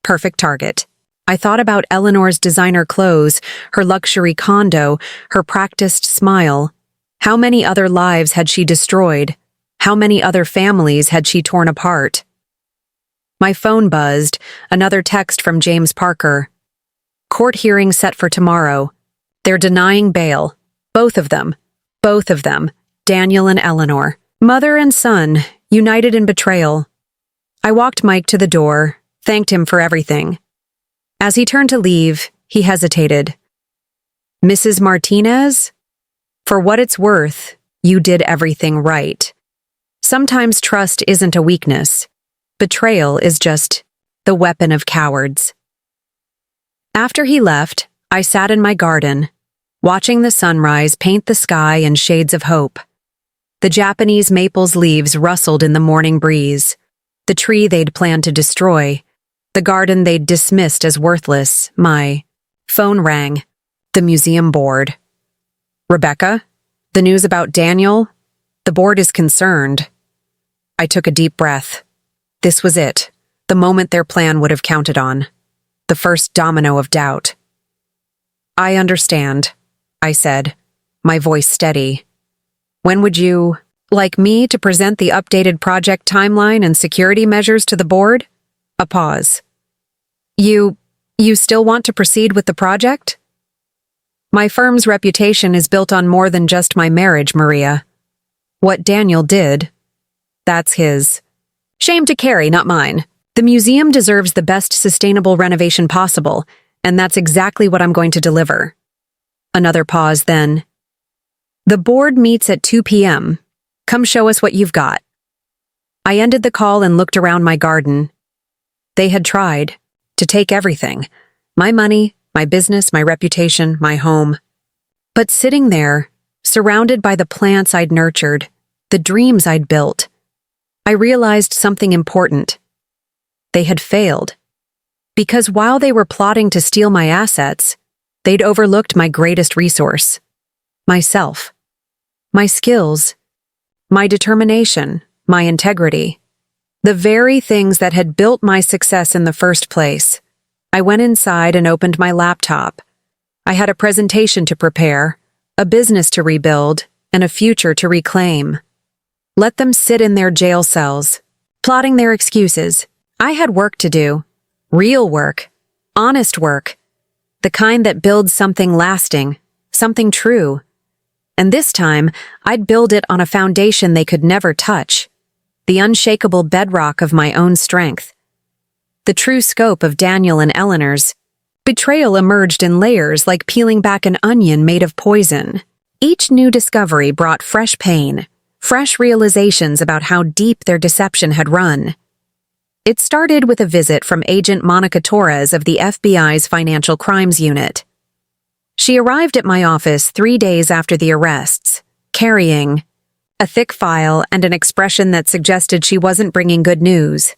Perfect target. I thought about Eleanor's designer clothes, her luxury condo, her practiced smile. How many other lives had she destroyed? How many other families had she torn apart? My phone buzzed, another text from James Parker. Court hearing set for tomorrow. They're denying bail. Both of them, Daniel and Eleanor. Mother and son, united in betrayal. I walked Mike to the door, thanked him for everything. As he turned to leave, he hesitated. Mrs. Martinez? For what it's worth, you did everything right. Sometimes trust isn't a weakness. Betrayal is just the weapon of cowards. After he left, I sat in my garden, watching the sunrise paint the sky in shades of hope. The Japanese maple's leaves rustled in the morning breeze. The tree they'd planned to destroy. The garden they'd dismissed as worthless. My phone rang. The museum board. Rebecca? The news about Daniel? The board is concerned. I took a deep breath. This was it. The moment their plan would have counted on. The first domino of doubt. I understand, I said, my voice steady. When would you like me to present the updated project timeline and security measures to the board? A pause. You still want to proceed with the project? My firm's reputation is built on more than just my marriage, Maria. What Daniel did, that's his. Shame to carry, not mine. The museum deserves the best sustainable renovation possible, and that's exactly what I'm going to deliver. Another pause, then. The board meets at 2 p.m. Come show us what you've got. I ended the call and looked around my garden. They had tried to take everything. My money, my business, my reputation, my home. But sitting there, surrounded by the plants I'd nurtured, the dreams I'd built, I realized something important. They had failed. Because while they were plotting to steal my assets, they'd overlooked my greatest resource. Myself. My skills. My determination. My integrity. The very things that had built my success in the first place. I went inside and opened my laptop. I had a presentation to prepare, a business to rebuild, and a future to reclaim. Let them sit in their jail cells, plotting their excuses. I had work to do. Real work. Honest work. The kind that builds something lasting, something true. And this time, I'd build it on a foundation they could never touch. The unshakable bedrock of my own strength. The true scope of Daniel and Eleanor's betrayal emerged in layers like peeling back an onion made of poison. Each new discovery brought fresh pain, fresh realizations about how deep their deception had run. It started with a visit from Agent Monica Torres of the FBI's Financial Crimes Unit. She arrived at my office 3 days after the arrests, carrying a thick file and an expression that suggested she wasn't bringing good news.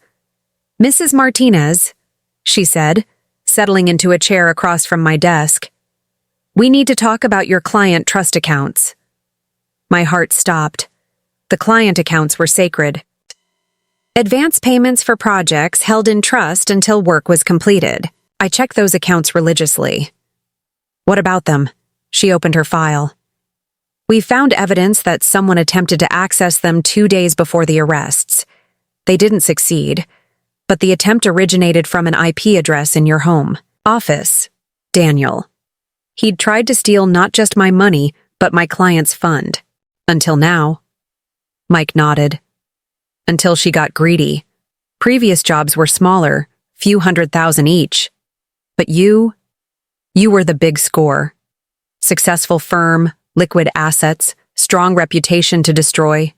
"Mrs. Martinez," she said, settling into a chair across from my desk, "we need to talk about your client trust accounts." My heart stopped. The client accounts were sacred. Advance payments for projects held in trust until work was completed. I checked those accounts religiously. "What about them?" She opened her file. "We found evidence that someone attempted to access them 2 days before the arrests. They didn't succeed, but the attempt originated from an IP address in your home office, Daniel. He'd tried to steal not just my money, but my client's fund. Until now." Mike nodded. "Until she got greedy. Previous jobs were smaller, few $100,000 each. But you were the big score. Successful firm, liquid assets, strong reputation to destroy.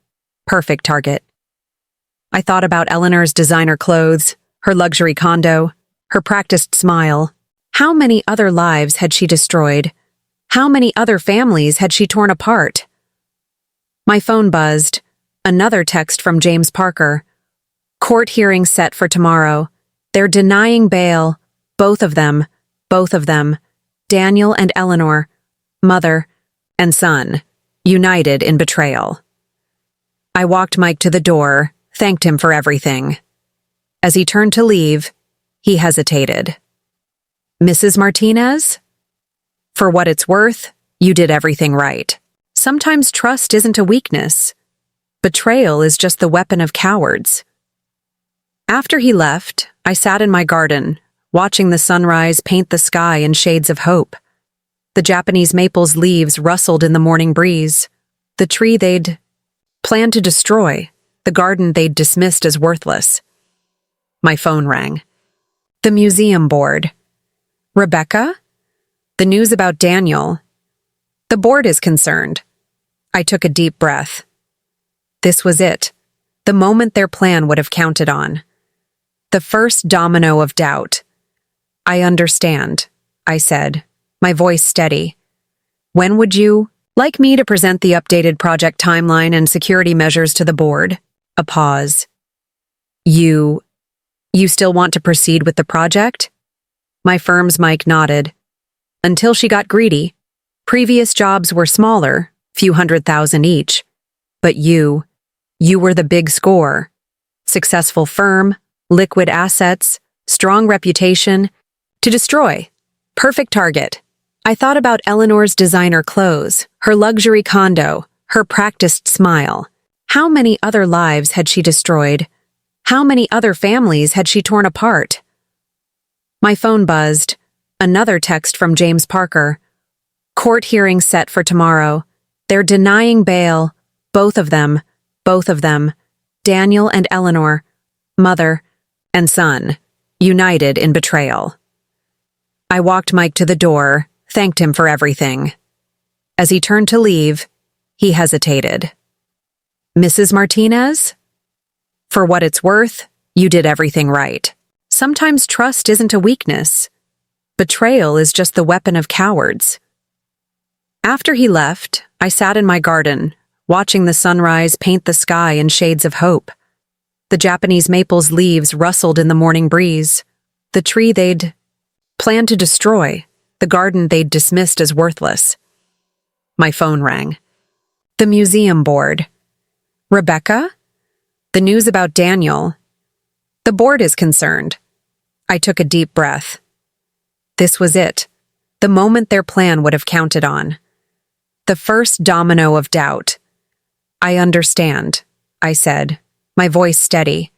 Perfect target." I thought about Eleanor's designer clothes, her luxury condo, her practiced smile. How many other lives had she destroyed? How many other families had she torn apart? My phone buzzed. Another text from James Parker. "Court hearing set for tomorrow. They're denying bail. Both of them. Daniel and Eleanor. Mother and son. United in betrayal." I walked Mike to the door, thanked him for everything. As he turned to leave, he hesitated. "Mrs. Martinez? For what it's worth, you did everything right. Sometimes trust isn't a weakness. Betrayal is just the weapon of cowards." After he left, I sat in my garden, watching the sunrise paint the sky in shades of hope. The Japanese maple's leaves rustled in the morning breeze. The tree they'd planned to destroy, the garden they'd dismissed as worthless. My phone rang. The museum board. "Rebecca? The news about Daniel. The board is concerned." I took a deep breath. This was it, the moment their plan would have counted on. The first domino of doubt. "I understand," I said, my voice steady. "When would you like me to present the updated project timeline and security measures to the board?" A pause. You still want to proceed with the project?" My firm's Mike nodded. "Until she got greedy. Previous jobs were smaller, few $100,000 each. But you were the big score. Successful firm, liquid assets, strong reputation. To destroy. Perfect target." I thought about Eleanor's designer clothes, her luxury condo, her practiced smile. How many other lives had she destroyed? How many other families had she torn apart? My phone buzzed. Another text from James Parker. "Court hearing set for tomorrow. They're denying bail. Both of them, Daniel and Eleanor, mother and son, united in betrayal. I walked Mike to the door, thanked him for everything. As he turned to leave, he hesitated. "Mrs. Martinez? For what it's worth, you did everything right. Sometimes trust isn't a weakness. Betrayal is just the weapon of cowards." After he left, I sat in my garden, watching the sunrise paint the sky in shades of hope. The Japanese maple's leaves rustled in the morning breeze. The tree they'd planned to destroy, the garden they'd dismissed as worthless. My phone rang. The museum board. "Rebecca? The news about Daniel. The board is concerned." I took a deep breath. This was it, the moment their plan would have counted on. The first domino of doubt. "I understand," I said, my voice steady.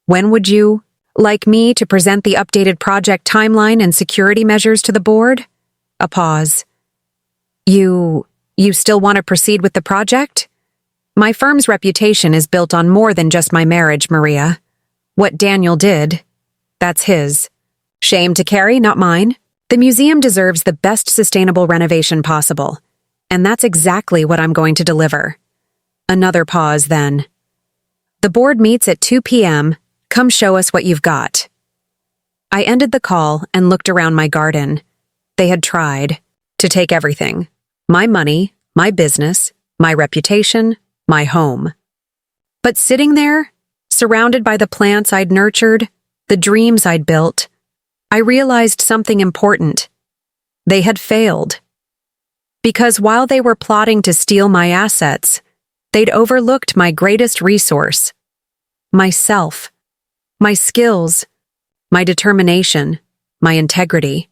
"When would you like me to present the updated project timeline and security measures to the board?" A pause. You still want to proceed with the project? My firm's reputation is built on more than just my marriage, Maria. What Daniel did, that's his. Shame to carry, not mine. The museum deserves the best sustainable renovation possible, and that's exactly what I'm going to deliver. Another pause, then. "The board meets at 2 p.m. Come show us what you've got." I ended the call and looked around my garden. They had tried to take everything. My money, my business, my reputation, my home. But sitting there, surrounded by the plants I'd nurtured, the dreams I'd built, I realized something important. They had failed. Because while they were plotting to steal my assets, they'd overlooked my greatest resource. Myself. My skills. My determination. My integrity.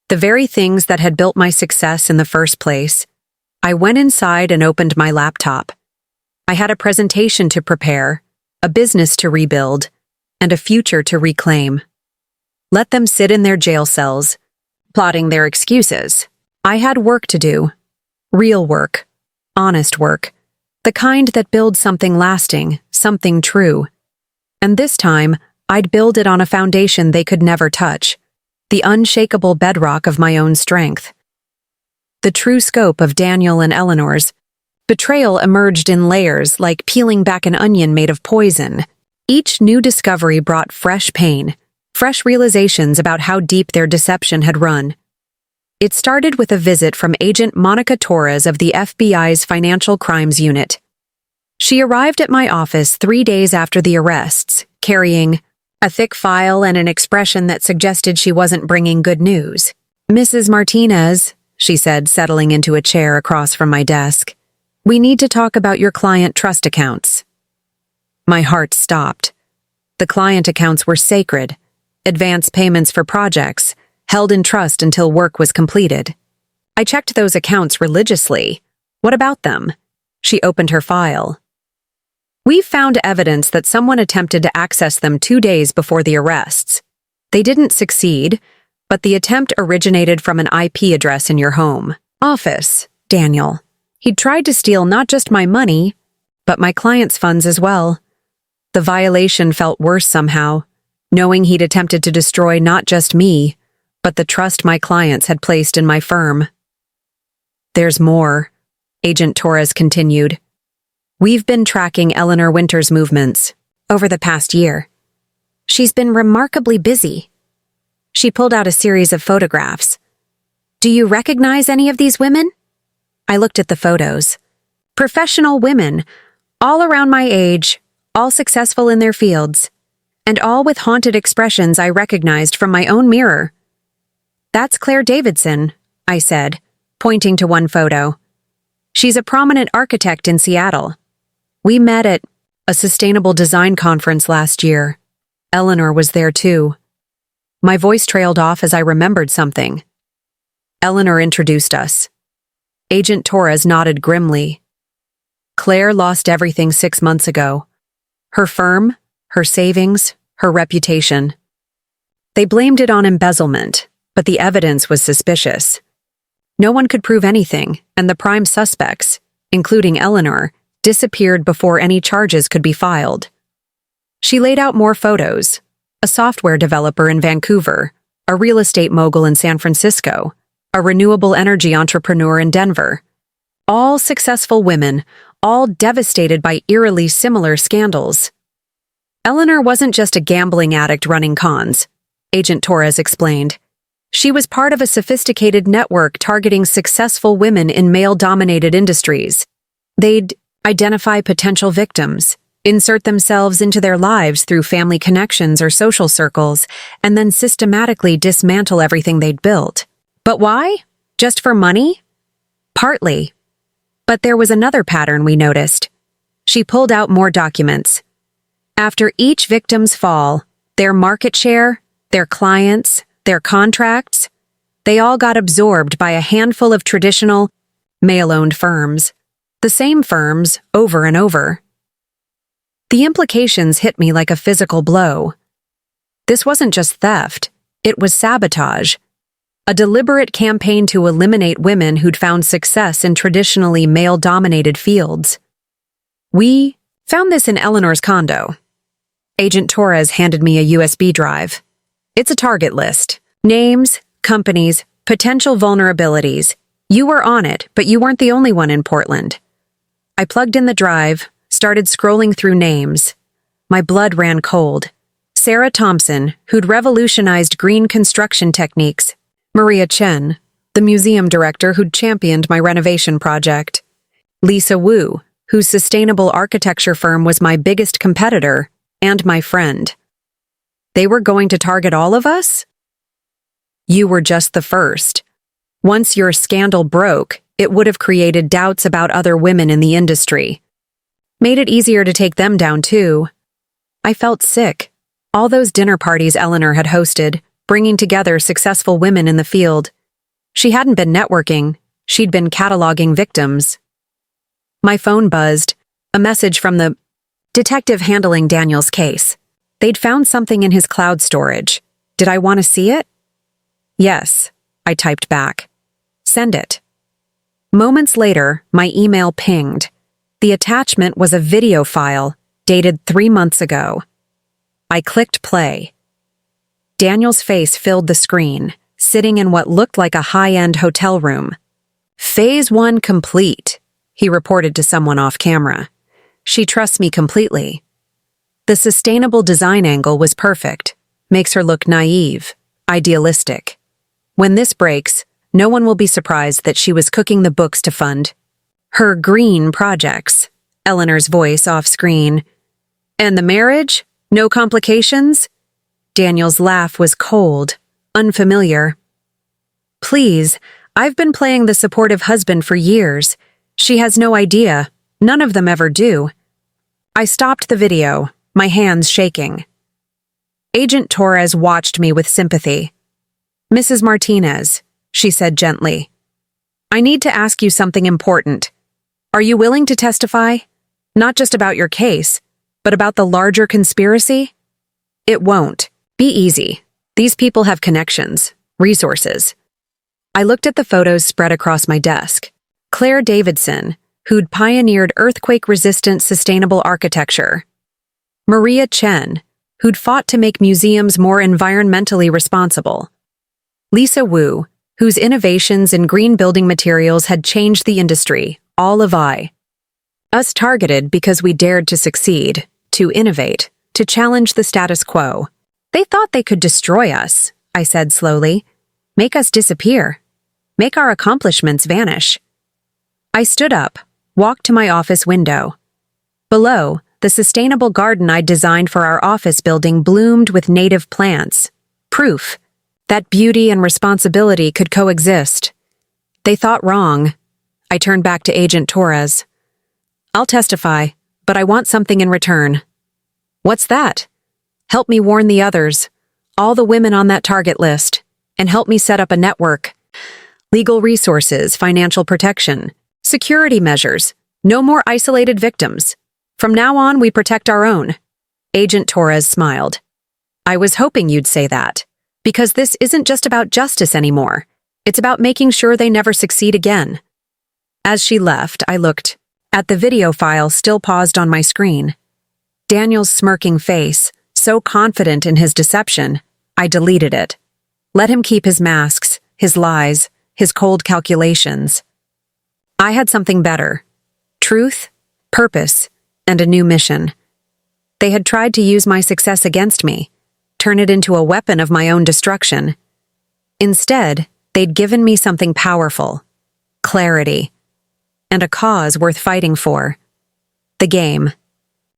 The very things that had built my success in the first place. I went inside and opened my laptop. I had a presentation to prepare, a business to rebuild, and a future to reclaim. Let them sit in their jail cells, plotting their excuses. I had work to do. Real work. Honest work. The kind that builds something lasting, something true. And this time, I'd build it on a foundation they could never touch, the unshakable bedrock of my own strength. The true scope of Daniel and Eleanor's betrayal emerged in layers like peeling back an onion made of poison. Each new discovery brought fresh pain, fresh realizations about how deep their deception had run. It started with a visit from Agent Monica Torres of the FBI's Financial Crimes Unit. She arrived at my office 3 days after the arrests, carrying a thick file and an expression that suggested she wasn't bringing good news. "Mrs. Martinez," she said, settling into a chair across from my desk, "we need to talk about your client trust accounts." My heart stopped. The client accounts were sacred, advance payments for projects, held in trust until work was completed. I checked those accounts religiously. What about them? She opened her file. "We found evidence that someone attempted to access them 2 days before the arrests. They didn't succeed, but the attempt originated from an IP address in your home office, Daniel. He'd tried to steal not just my money, but my client's funds as well. The violation felt worse somehow, knowing he'd attempted to destroy not just me, but the trust my clients had placed in my firm." "There's more," Agent Torres continued. "We've been tracking Eleanor Winter's movements over the past year. She's been remarkably busy." She pulled out a series of photographs. "Do you recognize any of these women?" I looked at the photos. Professional women, all around my age, all successful in their fields, and all with haunted expressions I recognized from my own mirror. "That's Claire Davidson," I said, pointing to one photo. "She's a prominent architect in Seattle. We met at a sustainable design conference last year. Eleanor was there too." My voice trailed off as I remembered something. Eleanor introduced us. Agent Torres nodded grimly. "Claire lost everything 6 months ago. Her firm, her savings, her reputation. They blamed it on embezzlement, but the evidence was suspicious. No one could prove anything, and the prime suspects, including Eleanor, disappeared before any charges could be filed. She laid out more photos: a software developer in Vancouver, a real estate mogul in San Francisco, a renewable energy entrepreneur in Denver. All successful women, all devastated by eerily similar scandals. Eleanor wasn't just a gambling addict running cons, Agent Torres explained. She was part of a sophisticated network targeting successful women in male-dominated industries. They'd identify potential victims, insert themselves into their lives through family connections or social circles, and then systematically dismantle everything they'd built. But why? Just for money? Partly. But there was another pattern we noticed. She pulled out more documents. After each victim's fall, their market share, their clients, their contracts, they all got absorbed by a handful of traditional, male-owned firms. The same firms, over and over. The implications hit me like a physical blow. This wasn't just theft, it was sabotage. A deliberate campaign to eliminate women who'd found success in traditionally male-dominated fields. We found this in Eleanor's condo. Agent Torres handed me a USB drive. It's a target list. Names, companies, potential vulnerabilities. You were on it, but you weren't the only one in Portland. I plugged in the drive, started scrolling through names. My blood ran cold. Sarah Thompson, who'd revolutionized green construction techniques. Maria Chen, the museum director who'd championed my renovation project. Lisa Wu, whose sustainable architecture firm was my biggest competitor, and my friend. They were going to target all of us? You were just the first. Once your scandal broke, it would have created doubts about other women in the industry. Made it easier to take them down, too. I felt sick. All those dinner parties Eleanor had hosted, bringing together successful women in the field. She hadn't been networking, she'd been cataloging victims. My phone buzzed, a message from the detective handling Daniel's case. They'd found something in his cloud storage. Did I want to see it? Yes, I typed back. Send it. Moments later, my email pinged. The attachment was a video file, dated 3 months ago. I clicked play. Daniel's face filled the screen, sitting in what looked like a high-end hotel room. Phase 1 complete, he reported to someone off camera. She trusts me completely. The sustainable design angle was perfect, makes her look naive, idealistic. When this breaks, no one will be surprised that she was cooking the books to fund her green projects. Eleanor's voice off-screen. And the marriage? No complications? Daniel's laugh was cold, unfamiliar. Please, I've been playing the supportive husband for years. She has no idea. None of them ever do. I stopped the video, my hands shaking. Agent Torres watched me with sympathy. Mrs. Martinez, she said gently, I need to ask you something important. Are you willing to testify? Not just about your case, but about the larger conspiracy? It won't. Be easy. These people have connections, resources. I looked at the photos spread across my desk. Claire Davidson, who'd pioneered earthquake-resistant sustainable architecture. Maria Chen, who'd fought to make museums more environmentally responsible. Lisa Wu, whose innovations in green building materials had changed the industry, all of I. Us targeted because we dared to succeed, to innovate, to challenge the status quo. They thought they could destroy us, I said slowly. Make us disappear. Make our accomplishments vanish. I stood up, walked to my office window. Below, the sustainable garden I'd designed for our office building bloomed with native plants. Proof that beauty and responsibility could coexist. They thought wrong. I turned back to Agent Torres. I'll testify, but I want something in return. What's that? Help me warn the others, all the women on that target list, and help me set up a network. Legal resources, financial protection, security measures, no more isolated victims. From now on, we protect our own. Agent Torres smiled. I was hoping you'd say that, because this isn't just about justice anymore. It's about making sure they never succeed again. As she left, I looked At the video file still paused on my screen. Daniel's smirking face, so confident in his deception, I deleted it. Let him keep his masks, his lies, his cold calculations. I had something better. Truth, purpose, and a new mission. They had tried to use my success against me, turn it into a weapon of my own destruction. Instead, they'd given me something powerful, clarity, and a cause worth fighting for. The game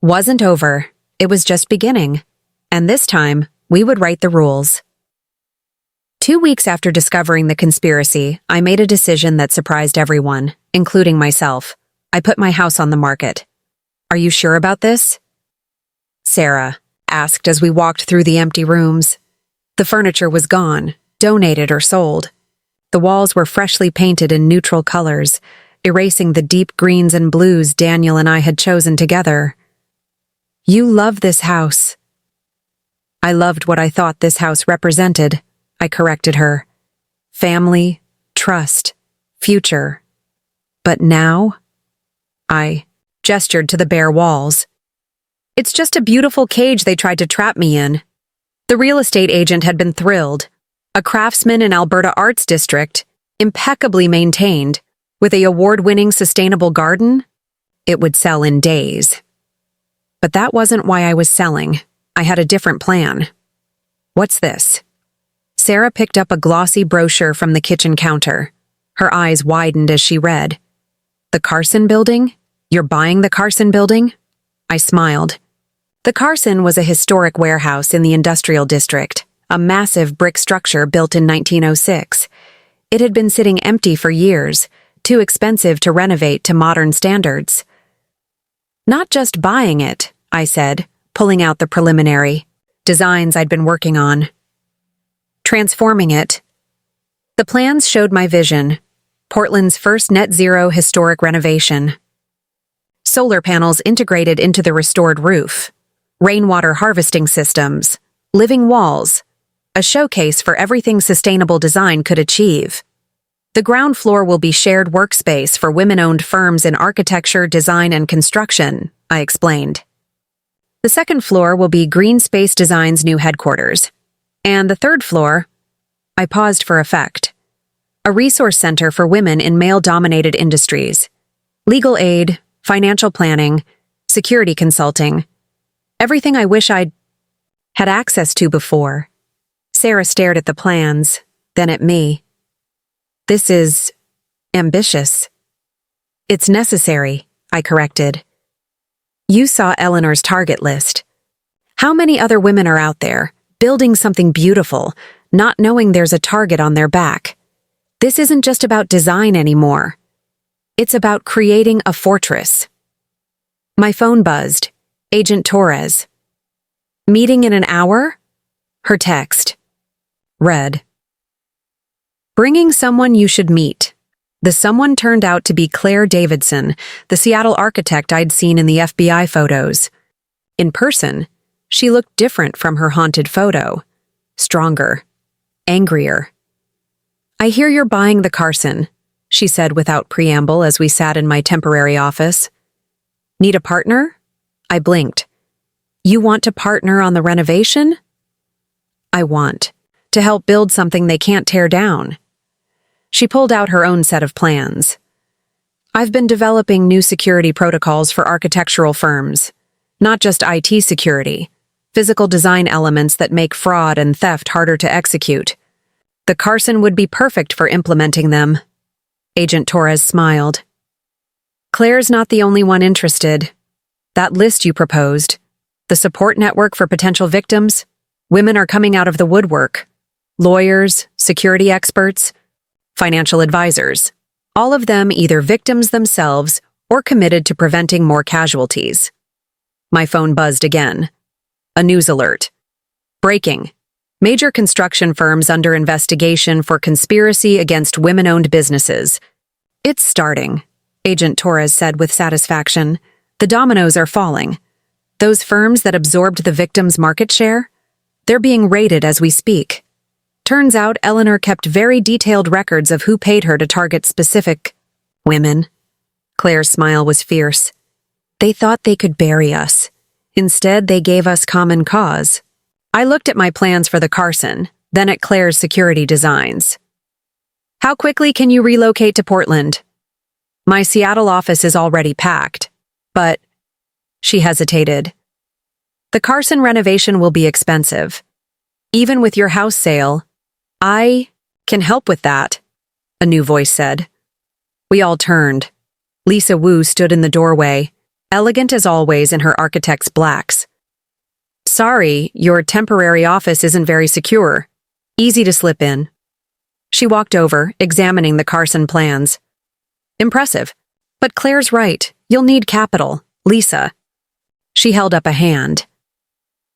wasn't over, it was just beginning, and this time, we would write the rules. 2 weeks after discovering the conspiracy, I made a decision that surprised everyone, including myself. I put my house on the market. Are you sure about this? Sarah asked as we walked through the empty rooms. The furniture was gone, donated or sold. The walls were freshly painted in neutral colors, erasing the deep greens and blues Daniel and I had chosen together. You love this house. I loved what I thought this house represented, I corrected her. Family, trust, future. But now? I gestured to the bare walls. It's just a beautiful cage they tried to trap me in. The real estate agent had been thrilled. A craftsman in Alberta Arts District, impeccably maintained, with an award-winning sustainable garden. It would sell in days. But that wasn't why I was selling. I had a different plan. What's this? Sarah picked up a glossy brochure from the kitchen counter. Her eyes widened as she read. The Carson Building? You're buying the Carson Building? I smiled. The Carson was a historic warehouse in the industrial district, a massive brick structure built in 1906. It had been sitting empty for years, too expensive to renovate to modern standards. Not just buying it, I said, pulling out the preliminary designs I'd been working on. Transforming it. The plans showed my vision, Portland's first net-zero historic renovation. Solar panels integrated into the restored roof, rainwater harvesting systems, living walls, a showcase for everything sustainable design could achieve. The ground floor will be shared workspace for women-owned firms in architecture, design, and construction, I explained. The second floor will be Green Space Design's new headquarters. And the third floor, I paused for effect, a resource center for women in male-dominated industries. Legal aid, financial planning, security consulting, everything I wish I'd had access to before. Sarah stared at the plans, then at me. This is ambitious. It's necessary, I corrected. You saw Eleanor's target list. How many other women are out there, building something beautiful, not knowing there's a target on their back? This isn't just about design anymore. It's about creating a fortress. My phone buzzed. Agent Torres. Meeting in an hour? Her text. Read. Bringing someone you should meet. The someone turned out to be Claire Davidson, the Seattle architect I'd seen in the FBI photos. In person, she looked different from her haunted photo. Stronger. Angrier. I hear you're buying the Carson, she said without preamble as we sat in my temporary office. Need a partner? I blinked. You want to partner on the renovation? I want to help build something they can't tear down. She pulled out her own set of plans. I've been developing new security protocols for architectural firms, not just IT security, physical design elements that make fraud and theft harder to execute. The Carson would be perfect for implementing them. Agent Torres smiled. Claire's not the only one interested. That list you proposed, the support network for potential victims, women are coming out of the woodwork. Lawyers, security experts, financial advisors, all of them either victims themselves or committed to preventing more casualties. My phone buzzed again. A news alert. Breaking. Major construction firms under investigation for conspiracy against women-owned businesses. It's starting, Agent Torres said with satisfaction. The dominoes are falling. Those firms that absorbed the victims' market share? They're being raided as we speak. Turns out Eleanor kept very detailed records of who paid her to target specific women. Claire's smile was fierce. They thought they could bury us. Instead, they gave us common cause. I looked at my plans for the Carson, then at Claire's security designs. How quickly can you relocate to Portland? My Seattle office is already packed, but... She hesitated. The Carson renovation will be expensive. Even with your house sale, I can help with that, a new voice said. We all turned. Lisa Wu stood in the doorway, elegant as always in her architect's blacks. Sorry, your temporary office isn't very secure. Easy to slip in. She walked over, examining the Carson plans. Impressive. But Claire's right. You'll need capital. Lisa. She held up a hand.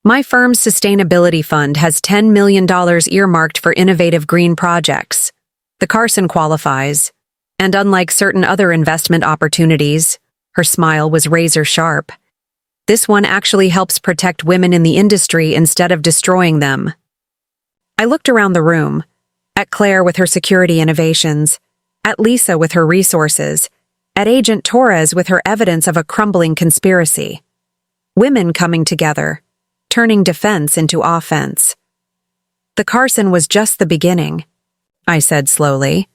My firm's sustainability fund has $10 million earmarked for innovative green projects. The Carson qualifies. And unlike certain other investment opportunities, her smile was razor sharp. This one actually helps protect women in the industry instead of destroying them. I looked around the room, at Claire with her security innovations, at Lisa with her resources, at Agent Torres with her evidence of a crumbling conspiracy. Women coming together, turning defense into offense. The Carson was just the beginning, I said slowly.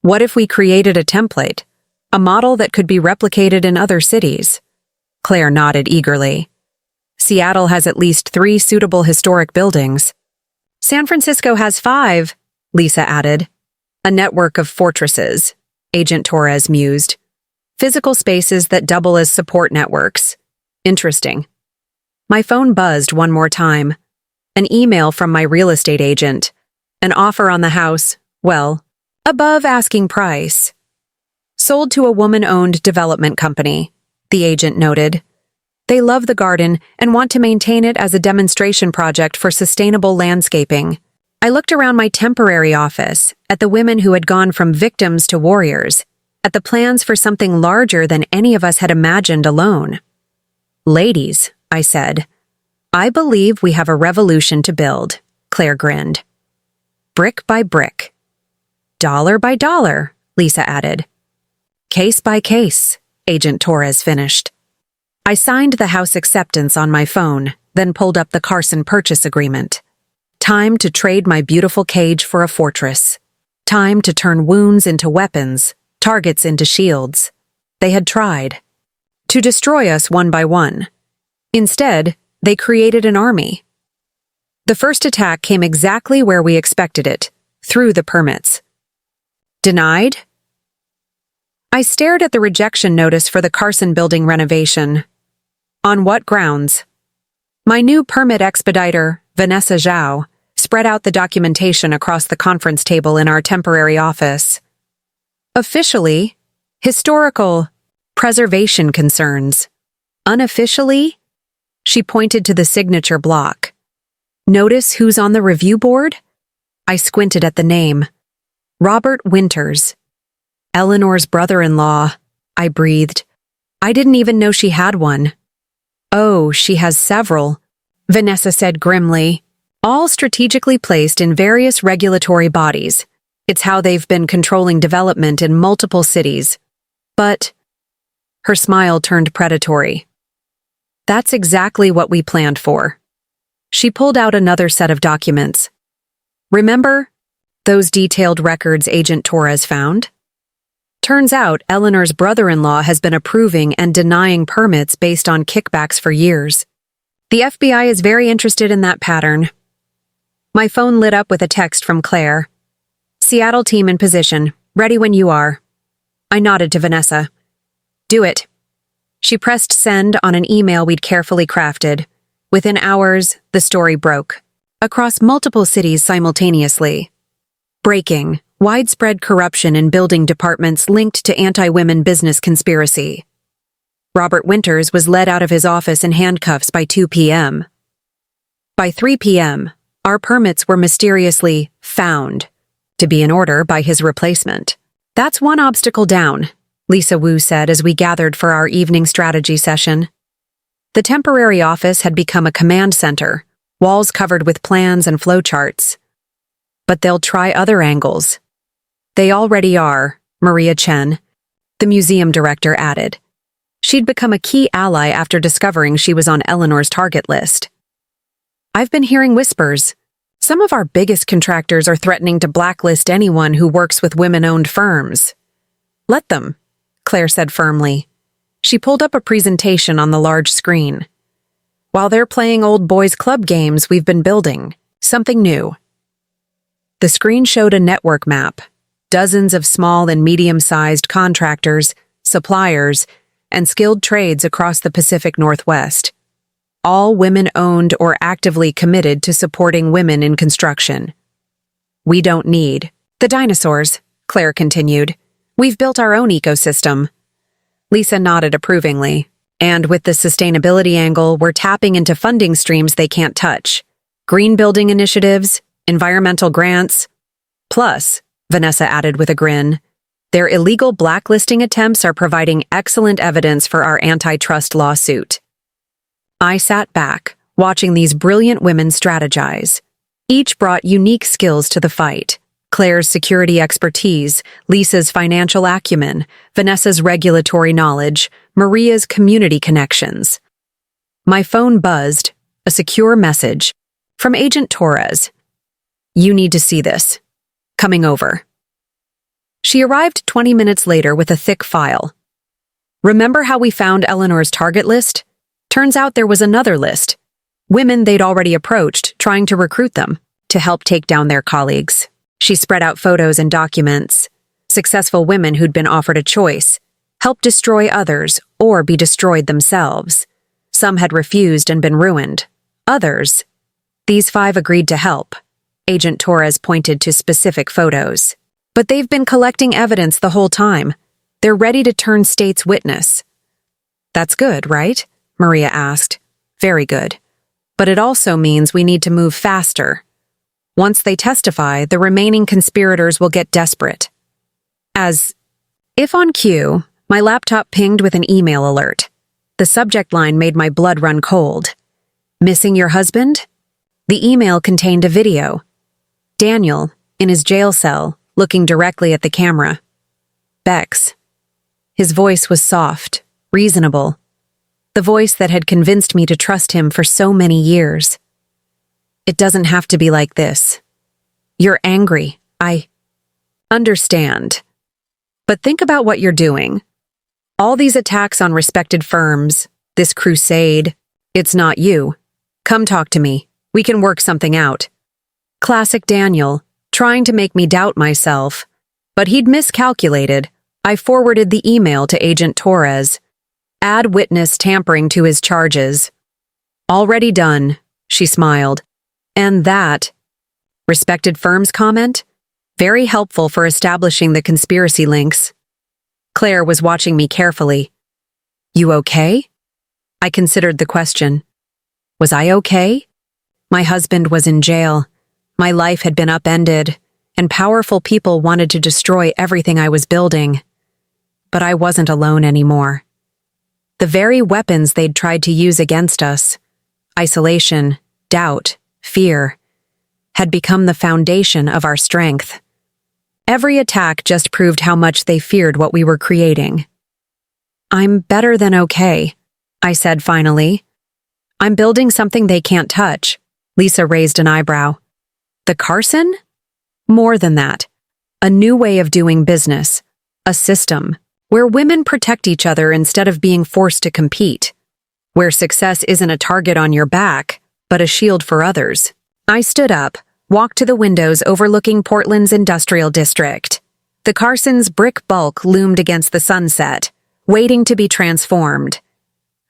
What if we created a template, a model that could be replicated in other cities? Claire nodded eagerly. Seattle has at least 3 suitable historic buildings. San Francisco has 5, Lisa added. A network of fortresses, Agent Torres mused. Physical spaces that double as support networks. Interesting. My phone buzzed one more time. An email from my real estate agent. An offer on the house, well, above asking price. Sold to a woman-owned development company, the agent noted. They love the garden and want to maintain it as a demonstration project for sustainable landscaping. I looked around my temporary office, at the women who had gone from victims to warriors, at the plans for something larger than any of us had imagined alone. Ladies, I said, I believe we have a revolution to build, Claire grinned. Brick by brick. Dollar by dollar, Lisa added. Case by case, Agent Torres finished. I signed the house acceptance on my phone, then pulled up the Carson purchase agreement. Time to trade my beautiful cage for a fortress. Time to turn wounds into weapons, targets into shields. They had tried to destroy us one by one. Instead, they created an army. The first attack came exactly where we expected it, through the permits. Denied? I stared at the rejection notice for the Carson building renovation. On what grounds? My new permit expediter, Vanessa Zhao, spread out the documentation across the conference table in our temporary office. Officially, historical preservation concerns. Unofficially, she pointed to the signature block. Notice who's on the review board? I squinted at the name. Robert Winters. Eleanor's brother-in-law, I breathed. I didn't even know she had one. Oh, she has several, Vanessa said grimly, all strategically placed in various regulatory bodies. It's how they've been controlling development in multiple cities. But, her smile turned predatory. That's exactly what we planned for. She pulled out another set of documents. Remember those detailed records Agent Torres found? Turns out Eleanor's brother-in-law has been approving and denying permits based on kickbacks for years. The FBI is very interested in that pattern. My phone lit up with a text from Claire. Seattle team in position, ready when you are. I nodded to Vanessa. Do it. She pressed send on an email we'd carefully crafted. Within hours, the story broke. Across multiple cities simultaneously. Breaking. Widespread corruption in building departments linked to anti-women business conspiracy. Robert Winters was led out of his office in handcuffs by 2 p.m. By 3 p.m., our permits were mysteriously found to be in order by his replacement. That's one obstacle down, Lisa Wu said as we gathered for our evening strategy session. The temporary office had become a command center, walls covered with plans and flowcharts. But they'll try other angles. They already are, Maria Chen. the museum director added. She'd become a key ally after discovering she was on Eleanor's target list. I've been hearing whispers. Some of our biggest contractors are threatening to blacklist anyone who works with women-owned firms. Let them, Claire said firmly. She pulled up a presentation on the large screen. While they're playing old boys' club games, we've been building something new. The screen showed a network map, dozens of small and medium-sized contractors, suppliers, and skilled trades across the Pacific Northwest, all women-owned or actively committed to supporting women in construction. We don't need the dinosaurs, Claire continued. We've built our own ecosystem. Lisa nodded approvingly. And with the sustainability angle, we're tapping into funding streams they can't touch. Green building initiatives, environmental grants. Plus, Vanessa added with a grin, their illegal blacklisting attempts are providing excellent evidence for our antitrust lawsuit. I sat back, watching these brilliant women strategize. Each brought unique skills to the fight. Claire's security expertise, Lisa's financial acumen, Vanessa's regulatory knowledge, Maria's community connections. My phone buzzed, a secure message from Agent Torres. You need to see this. Coming over. She arrived 20 minutes later with a thick file. Remember how we found Eleanor's target list? Turns out there was another list. Women they'd already approached, trying to recruit them to help take down their colleagues. She spread out photos and documents. Successful women who'd been offered a choice, help destroy others or be destroyed themselves. Some had refused and been ruined. Others, these 5 agreed to help. Agent Torres pointed to specific photos. But they've been collecting evidence the whole time. They're ready to turn state's witness. That's good, right? Maria asked. Very good. But it also means we need to move faster. Once they testify, the remaining conspirators will get desperate. If on cue, my laptop pinged with an email alert. The subject line made my blood run cold. Missing your husband? The email contained a video. Daniel, in his jail cell, looking directly at the camera. Bex. His voice was soft, reasonable. The voice that had convinced me to trust him for so many years. It doesn't have to be like this. You're angry. I understand. But think about what you're doing. All these attacks on respected firms, this crusade, it's not you. Come talk to me. We can work something out. Classic Daniel, trying to make me doubt myself. But he'd miscalculated. I forwarded the email to Agent Torres. Add witness tampering to his charges. Already done, she smiled. And that, respected firms comment, very helpful for establishing the conspiracy links. Claire was watching me carefully. You okay? I considered the question. Was I okay? My husband was in jail. My life had been upended, and powerful people wanted to destroy everything I was building. But I wasn't alone anymore. The very weapons they'd tried to use against us, isolation, doubt, fear, had become the foundation of our strength. Every attack just proved how much they feared what we were creating. I'm better than okay, I said finally. I'm building something they can't touch. Lisa raised an eyebrow. The Carson? More than that. A new way of doing business. A system where women protect each other instead of being forced to compete. Where success isn't a target on your back, but a shield for others. I stood up, walked to the windows overlooking Portland's industrial district. The Carson's brick bulk loomed against the sunset, waiting to be transformed.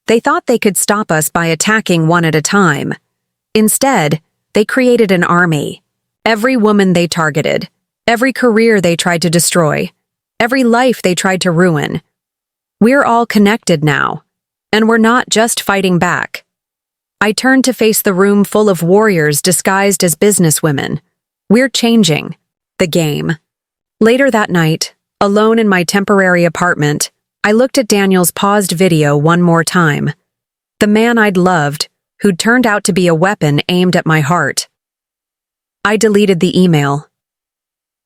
They thought they could stop us by attacking one at a time. Instead, they created an army. Every woman they targeted, every career they tried to destroy, every life they tried to ruin. We're all connected now, and we're not just fighting back. I turned to face the room full of warriors disguised as businesswomen. We're changing the game. Later that night, alone in my temporary apartment, I looked at Daniel's paused video one more time. The man I'd loved, who'd turned out to be a weapon aimed at my heart. I deleted the email.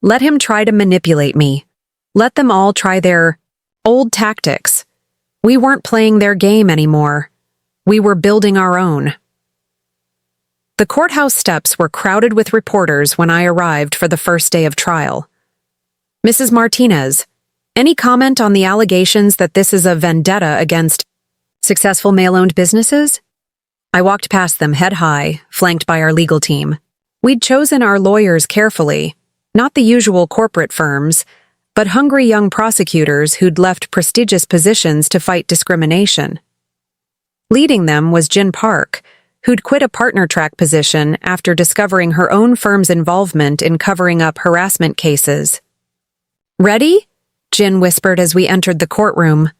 Let him try to manipulate me. Let them all try their Old tactics. We weren't playing their game anymore. We were building our own. The courthouse steps were crowded with reporters when I arrived for the first day of trial. Mrs. Martinez, any comment on the allegations that this is a vendetta against successful male-owned businesses? I walked past them head high, flanked by our legal team. We'd chosen our lawyers carefully, not the usual corporate firms, but hungry young prosecutors who'd left prestigious positions to fight discrimination. Leading them was Jin Park, who'd quit a partner-track position after discovering her own firm's involvement in covering up harassment cases. "Ready?" Jin whispered as we entered the courtroom.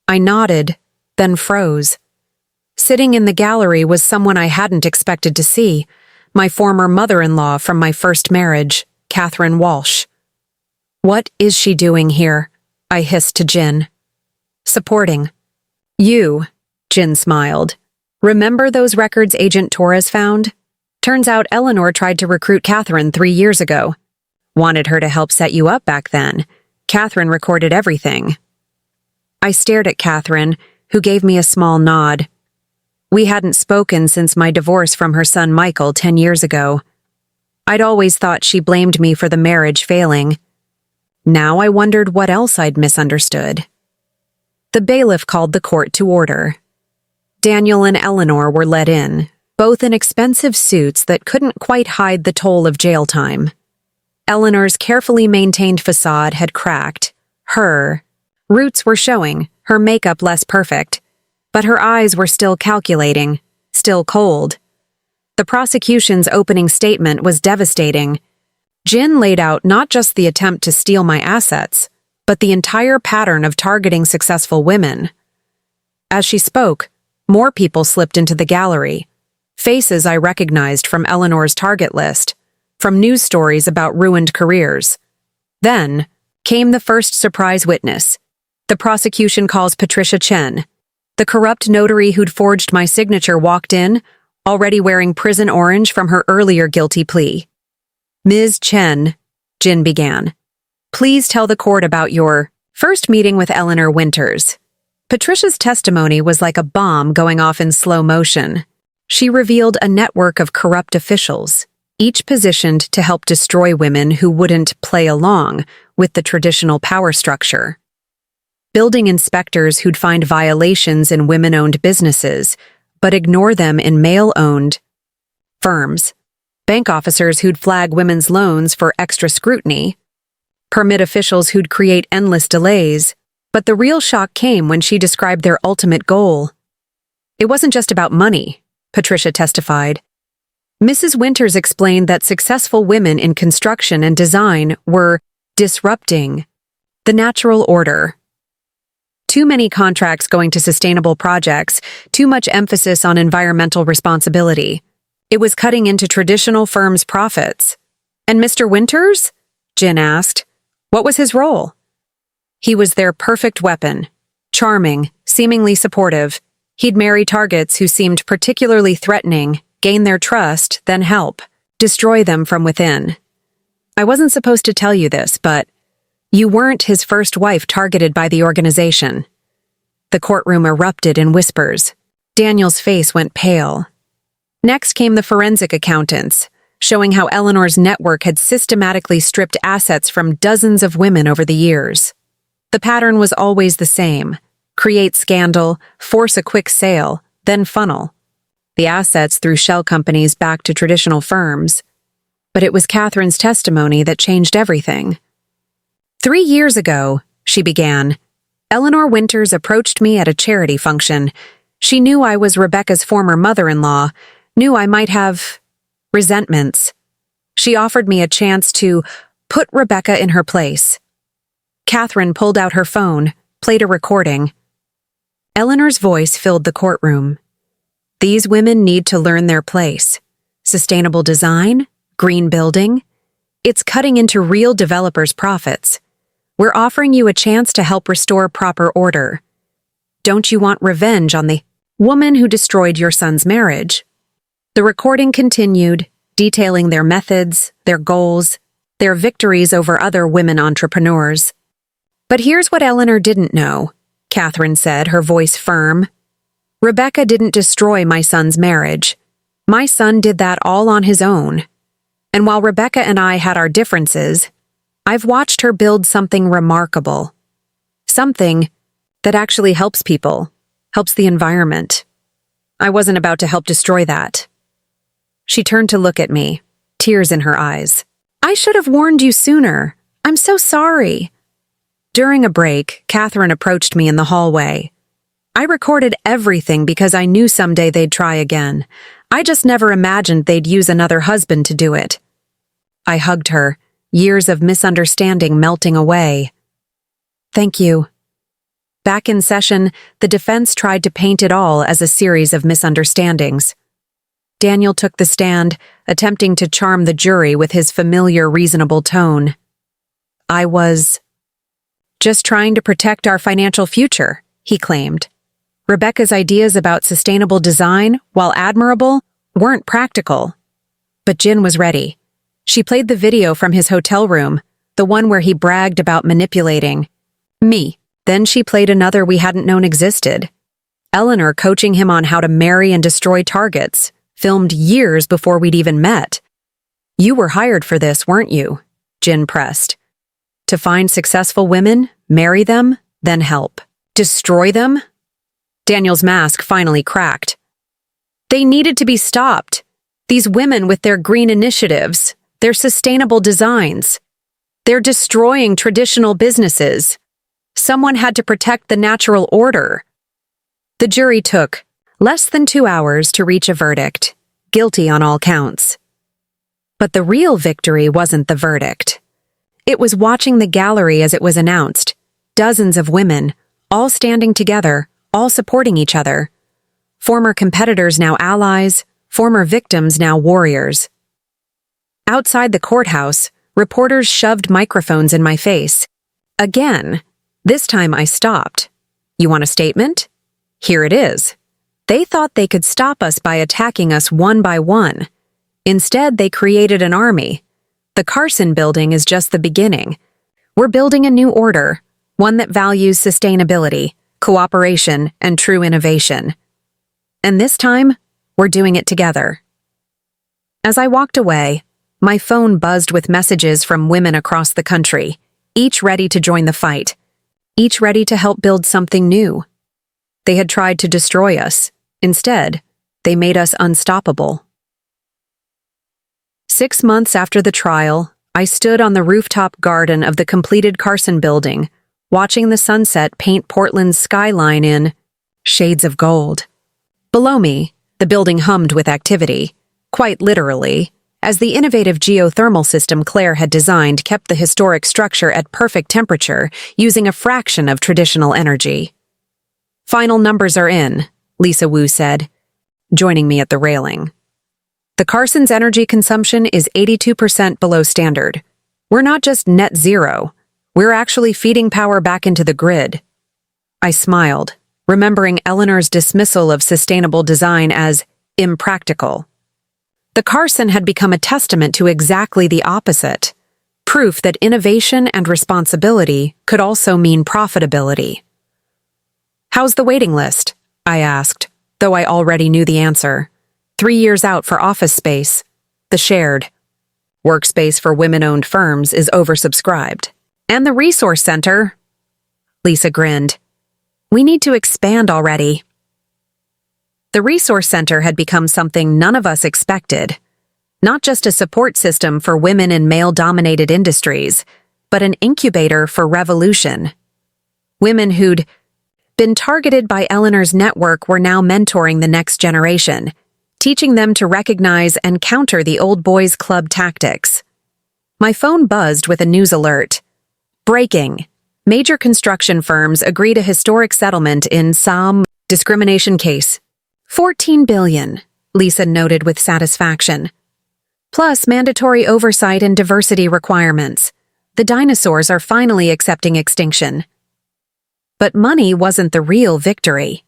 I nodded, then froze. Sitting in the gallery was someone I hadn't expected to see, my former mother-in-law from my first marriage, Catherine Walsh. "What is she doing here?" I hissed to Jin. "Supporting." "You," Jin smiled. "Remember those records Agent Torres found? Turns out Eleanor tried to recruit Catherine 3 years ago. Wanted her to help set you up back then. Catherine recorded everything." I stared at Catherine, who gave me a small nod. We hadn't spoken since my divorce from her son Michael 10 years ago. I'd always thought she blamed me for the marriage failing. Now I wondered what else I'd misunderstood. The bailiff called the court to order. Daniel and Eleanor were let in, both in expensive suits that couldn't quite hide the toll of jail time. Eleanor's carefully maintained facade had cracked. Her roots were showing, her makeup less perfect, but her eyes were still calculating, still cold. The prosecution's opening statement was devastating. Jin laid out not just the attempt to steal my assets, but the entire pattern of targeting successful women. As she spoke, more people slipped into the gallery, faces I recognized from Eleanor's target list, from news stories about ruined careers. Then came the first surprise witness. The prosecution calls Patricia Chen. The corrupt notary who'd forged my signature walked in, already wearing prison orange from her earlier guilty plea. "Ms. Chen," Jin began, "please tell the court about your first meeting with Eleanor Winters." Patricia's testimony was like a bomb going off in slow motion. She revealed a network of corrupt officials, each positioned to help destroy women who wouldn't play along with the traditional power structure. Building inspectors who'd find violations in women-owned businesses, but ignore them in male-owned firms. Bank officers who'd flag women's loans for extra scrutiny. Permit officials who'd create endless delays. But the real shock came when she described their ultimate goal. It wasn't just about money, Patricia testified. Mrs. Winters explained that successful women in construction and design were disrupting the natural order. Too many contracts going to sustainable projects, too much emphasis on environmental responsibility. It was cutting into traditional firms' profits. "And Mr. Winters?" Jin asked. "What was his role?" "He was their perfect weapon. Charming, seemingly supportive. He'd marry targets who seemed particularly threatening, gain their trust, then help, destroy them from within. I wasn't supposed to tell you this, but you weren't his first wife targeted by the organization." The courtroom erupted in whispers. Daniel's face went pale. Next came the forensic accountants, showing how Eleanor's network had systematically stripped assets from dozens of women over the years. The pattern was always the same: create scandal, force a quick sale, then funnel the assets through shell companies back to traditional firms. But it was Catherine's testimony that changed everything. 3 years ago, she began, Eleanor Winters approached me at a charity function. She knew I was Rebecca's former mother-in-law, knew I might have resentments. She offered me a chance to put Rebecca in her place. Catherine pulled out her phone, played a recording. Eleanor's voice filled the courtroom. "These women need to learn their place. Sustainable design, green building. It's cutting into real developers' profits. We're offering you a chance to help restore proper order. Don't you want revenge on the woman who destroyed your son's marriage?" The recording continued, detailing their methods, their goals, their victories over other women entrepreneurs. But here's what Eleanor didn't know, Catherine said, her voice firm. Rebecca didn't destroy my son's marriage. My son did that all on his own. And while Rebecca and I had our differences, I've watched her build something remarkable. Something that actually helps people, helps the environment. I wasn't about to help destroy that. She turned to look at me, tears in her eyes. I should have warned you sooner. I'm so sorry. During a break, Catherine approached me in the hallway. I recorded everything because I knew someday they'd try again. I just never imagined they'd use another husband to do it. I hugged her, years of misunderstanding melting away. Thank you. Back in session, the defense tried to paint it all as a series of misunderstandings. Daniel took the stand, attempting to charm the jury with his familiar, reasonable tone. I was just trying to protect our financial future, he claimed. Rebecca's ideas about sustainable design, while admirable, weren't practical. But Jin was ready. She played the video from his hotel room, the one where he bragged about manipulating me. Then she played another we hadn't known existed. Eleanor coaching him on how to marry and destroy targets, filmed years before we'd even met. You were hired for this, weren't you? Jin pressed. To find successful women, marry them, then help. Destroy them? Daniel's mask finally cracked. They needed to be stopped. These women with their green initiatives, their sustainable designs. They're destroying traditional businesses. Someone had to protect the natural order. The jury took less than 2 hours to reach a verdict, guilty on all counts. But the real victory wasn't the verdict. It was watching the gallery as it was announced, dozens of women, all standing together, all supporting each other. Former competitors now allies, former victims now warriors. Outside the courthouse, reporters shoved microphones in my face. Again, this time I stopped. You want a statement? Here it is. They thought they could stop us by attacking us one by one. Instead, they created an army. The Carson building is just the beginning. We're building a new order, one that values sustainability, cooperation, and true innovation. And this time, we're doing it together. As I walked away, my phone buzzed with messages from women across the country, each ready to join the fight, each ready to help build something new. They had tried to destroy us. Instead, they made us unstoppable. 6 months after the trial, I stood on the rooftop garden of the completed Carson building, watching the sunset paint Portland's skyline in shades of gold. Below me, the building hummed with activity, quite literally, as the innovative geothermal system Claire had designed kept the historic structure at perfect temperature using a fraction of traditional energy. Final numbers are in, Lisa Wu said, joining me at the railing. The Carson's energy consumption is 82% below standard. We're not just net zero. We're actually feeding power back into the grid. I smiled, remembering Eleanor's dismissal of sustainable design as impractical. The Carson had become a testament to exactly the opposite, proof that innovation and responsibility could also mean profitability. How's the waiting list? I asked, though I already knew the answer. 3 years out for office space. The shared workspace for women-owned firms is oversubscribed. And the resource center? Lisa grinned. We need to expand already. The resource center had become something none of us expected. Not just a support system for women in male-dominated industries, but an incubator for revolution. Women who'd been targeted by Eleanor's network were now mentoring the next generation, teaching them to recognize and counter the old boys club tactics. My phone buzzed with a news alert. Breaking. Major construction firms agree to historic settlement in some discrimination case. $14 billion, Lisa noted with satisfaction. Plus mandatory oversight and diversity requirements. The dinosaurs are finally accepting extinction. But money wasn't the real victory.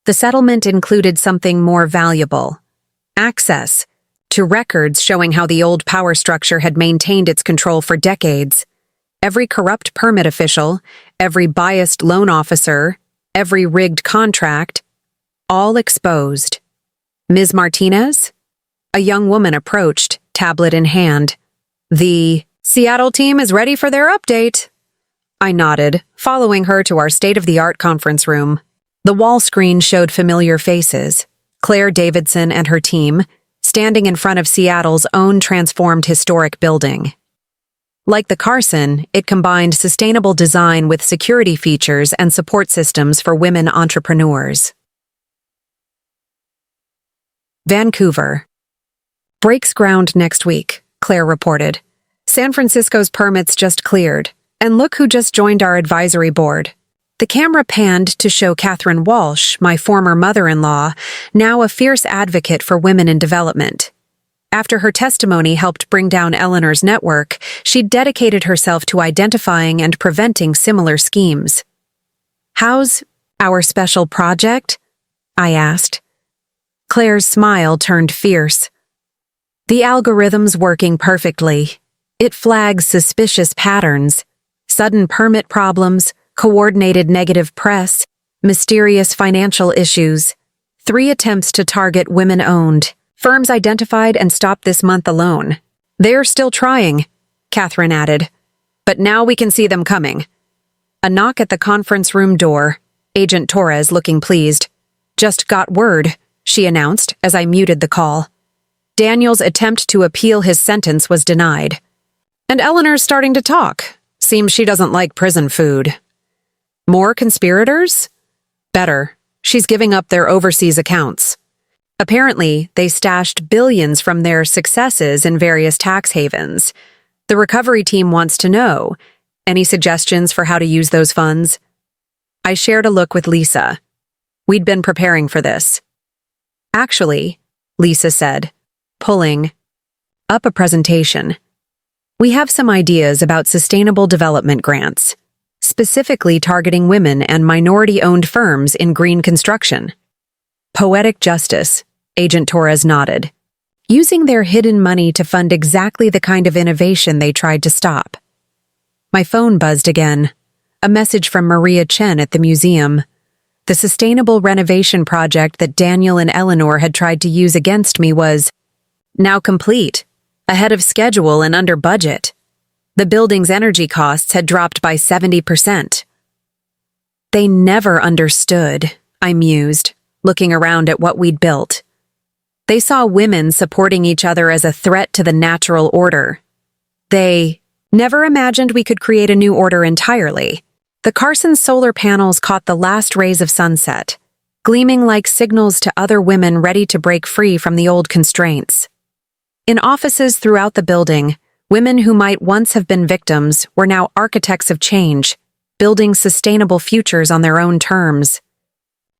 The settlement included something more valuable: access to records showing how the old power structure had maintained its control for decades. Every corrupt permit official, every biased loan officer, every rigged contract, all exposed. Ms. Martinez? A young woman approached, tablet in hand. The Seattle team is ready for their update. I nodded, following her to our state-of-the-art conference room. The wall screen showed familiar faces. Claire Davidson and her team, standing in front of Seattle's own transformed historic building. Like the Carson, it combined sustainable design with security features and support systems for women entrepreneurs. Vancouver. Breaks ground next week, Claire reported. San Francisco's permits just cleared, and look who just joined our advisory board. The camera panned to show Catherine Walsh, my former mother-in-law, now a fierce advocate for women in development. After her testimony helped bring down Eleanor's network, she'd dedicated herself to identifying and preventing similar schemes. "How's our special project?" I asked. Claire's smile turned fierce. "The algorithm's working perfectly. It flags suspicious patterns, sudden permit problems, coordinated negative press, mysterious financial issues. 3 attempts to target women-owned. Firms identified and stopped this month alone. They're still trying," Catherine added. "But now we can see them coming." A knock at the conference room door. Agent Torres looking pleased. "Just got word," she announced as I muted the call. Daniel's attempt to appeal his sentence was denied. "And Eleanor's starting to talk. Seems she doesn't like prison food." "More conspirators?" "Better. She's giving up their overseas accounts. Apparently, they stashed billions from their successes in various tax havens. The recovery team wants to know. Any suggestions for how to use those funds?" I shared a look with Lisa. We'd been preparing for this. "Actually," Lisa said, pulling up a presentation. "We have some ideas about sustainable development grants, specifically targeting women and minority-owned firms in green construction." "Poetic justice," Agent Torres nodded. "Using their hidden money to fund exactly the kind of innovation they tried to stop." My phone buzzed again. A message from Maria Chen at the museum. The sustainable renovation project that Daniel and Eleanor had tried to use against me was now complete, ahead of schedule and under budget. The building's energy costs had dropped by 70%. "They never understood," I mused, looking around at what we'd built. They saw women supporting each other as a threat to the natural order. They never imagined we could create a new order entirely. The Carson solar panels caught the last rays of sunset, gleaming like signals to other women ready to break free from the old constraints. In offices throughout the building, women who might once have been victims were now architects of change, building sustainable futures on their own terms.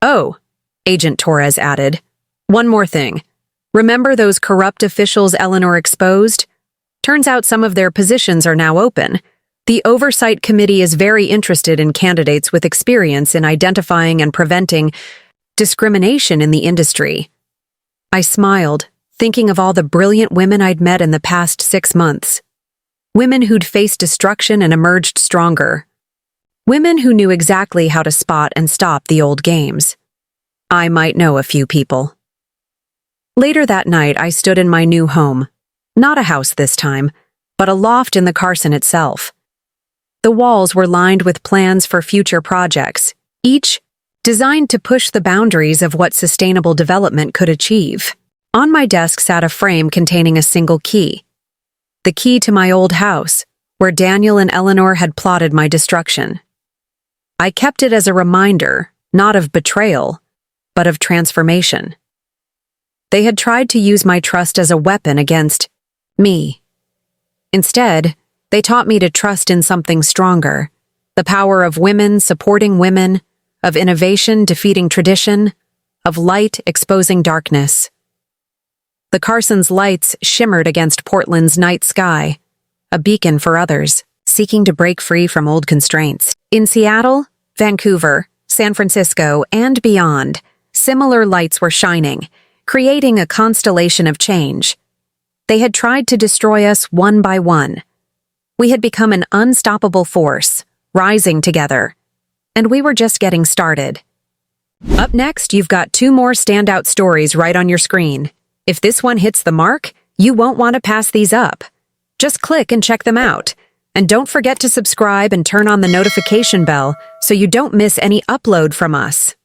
"Oh," Agent Torres added, "one more thing. Remember those corrupt officials Eleanor exposed? Turns out some of their positions are now open. The Oversight Committee is very interested in candidates with experience in identifying and preventing discrimination in the industry." I smiled, thinking of all the brilliant women I'd met in the past 6 months. Women who'd faced destruction and emerged stronger. Women who knew exactly how to spot and stop the old games. I might know a few people. Later that night, I stood in my new home. Not a house this time, but a loft in the Carson itself. The walls were lined with plans for future projects, each designed to push the boundaries of what sustainable development could achieve. On my desk sat a frame containing a single key. The key to my old house, where Daniel and Eleanor had plotted my destruction. I kept it as a reminder, not of betrayal, but of transformation. They had tried to use my trust as a weapon against me. Instead, they taught me to trust in something stronger, the power of women supporting women, of innovation defeating tradition, of light exposing darkness. The Carson's lights shimmered against Portland's night sky, a beacon for others, seeking to break free from old constraints. In Seattle, Vancouver, San Francisco, and beyond, similar lights were shining, creating a constellation of change. They had tried to destroy us one by one, We had become an unstoppable force, rising together. And we were just getting started. Up next, you've got 2 more standout stories right on your screen. If this one hits the mark, you won't want to pass these up. Just click and check them out. And don't forget to subscribe and turn on the notification bell so you don't miss any upload from us.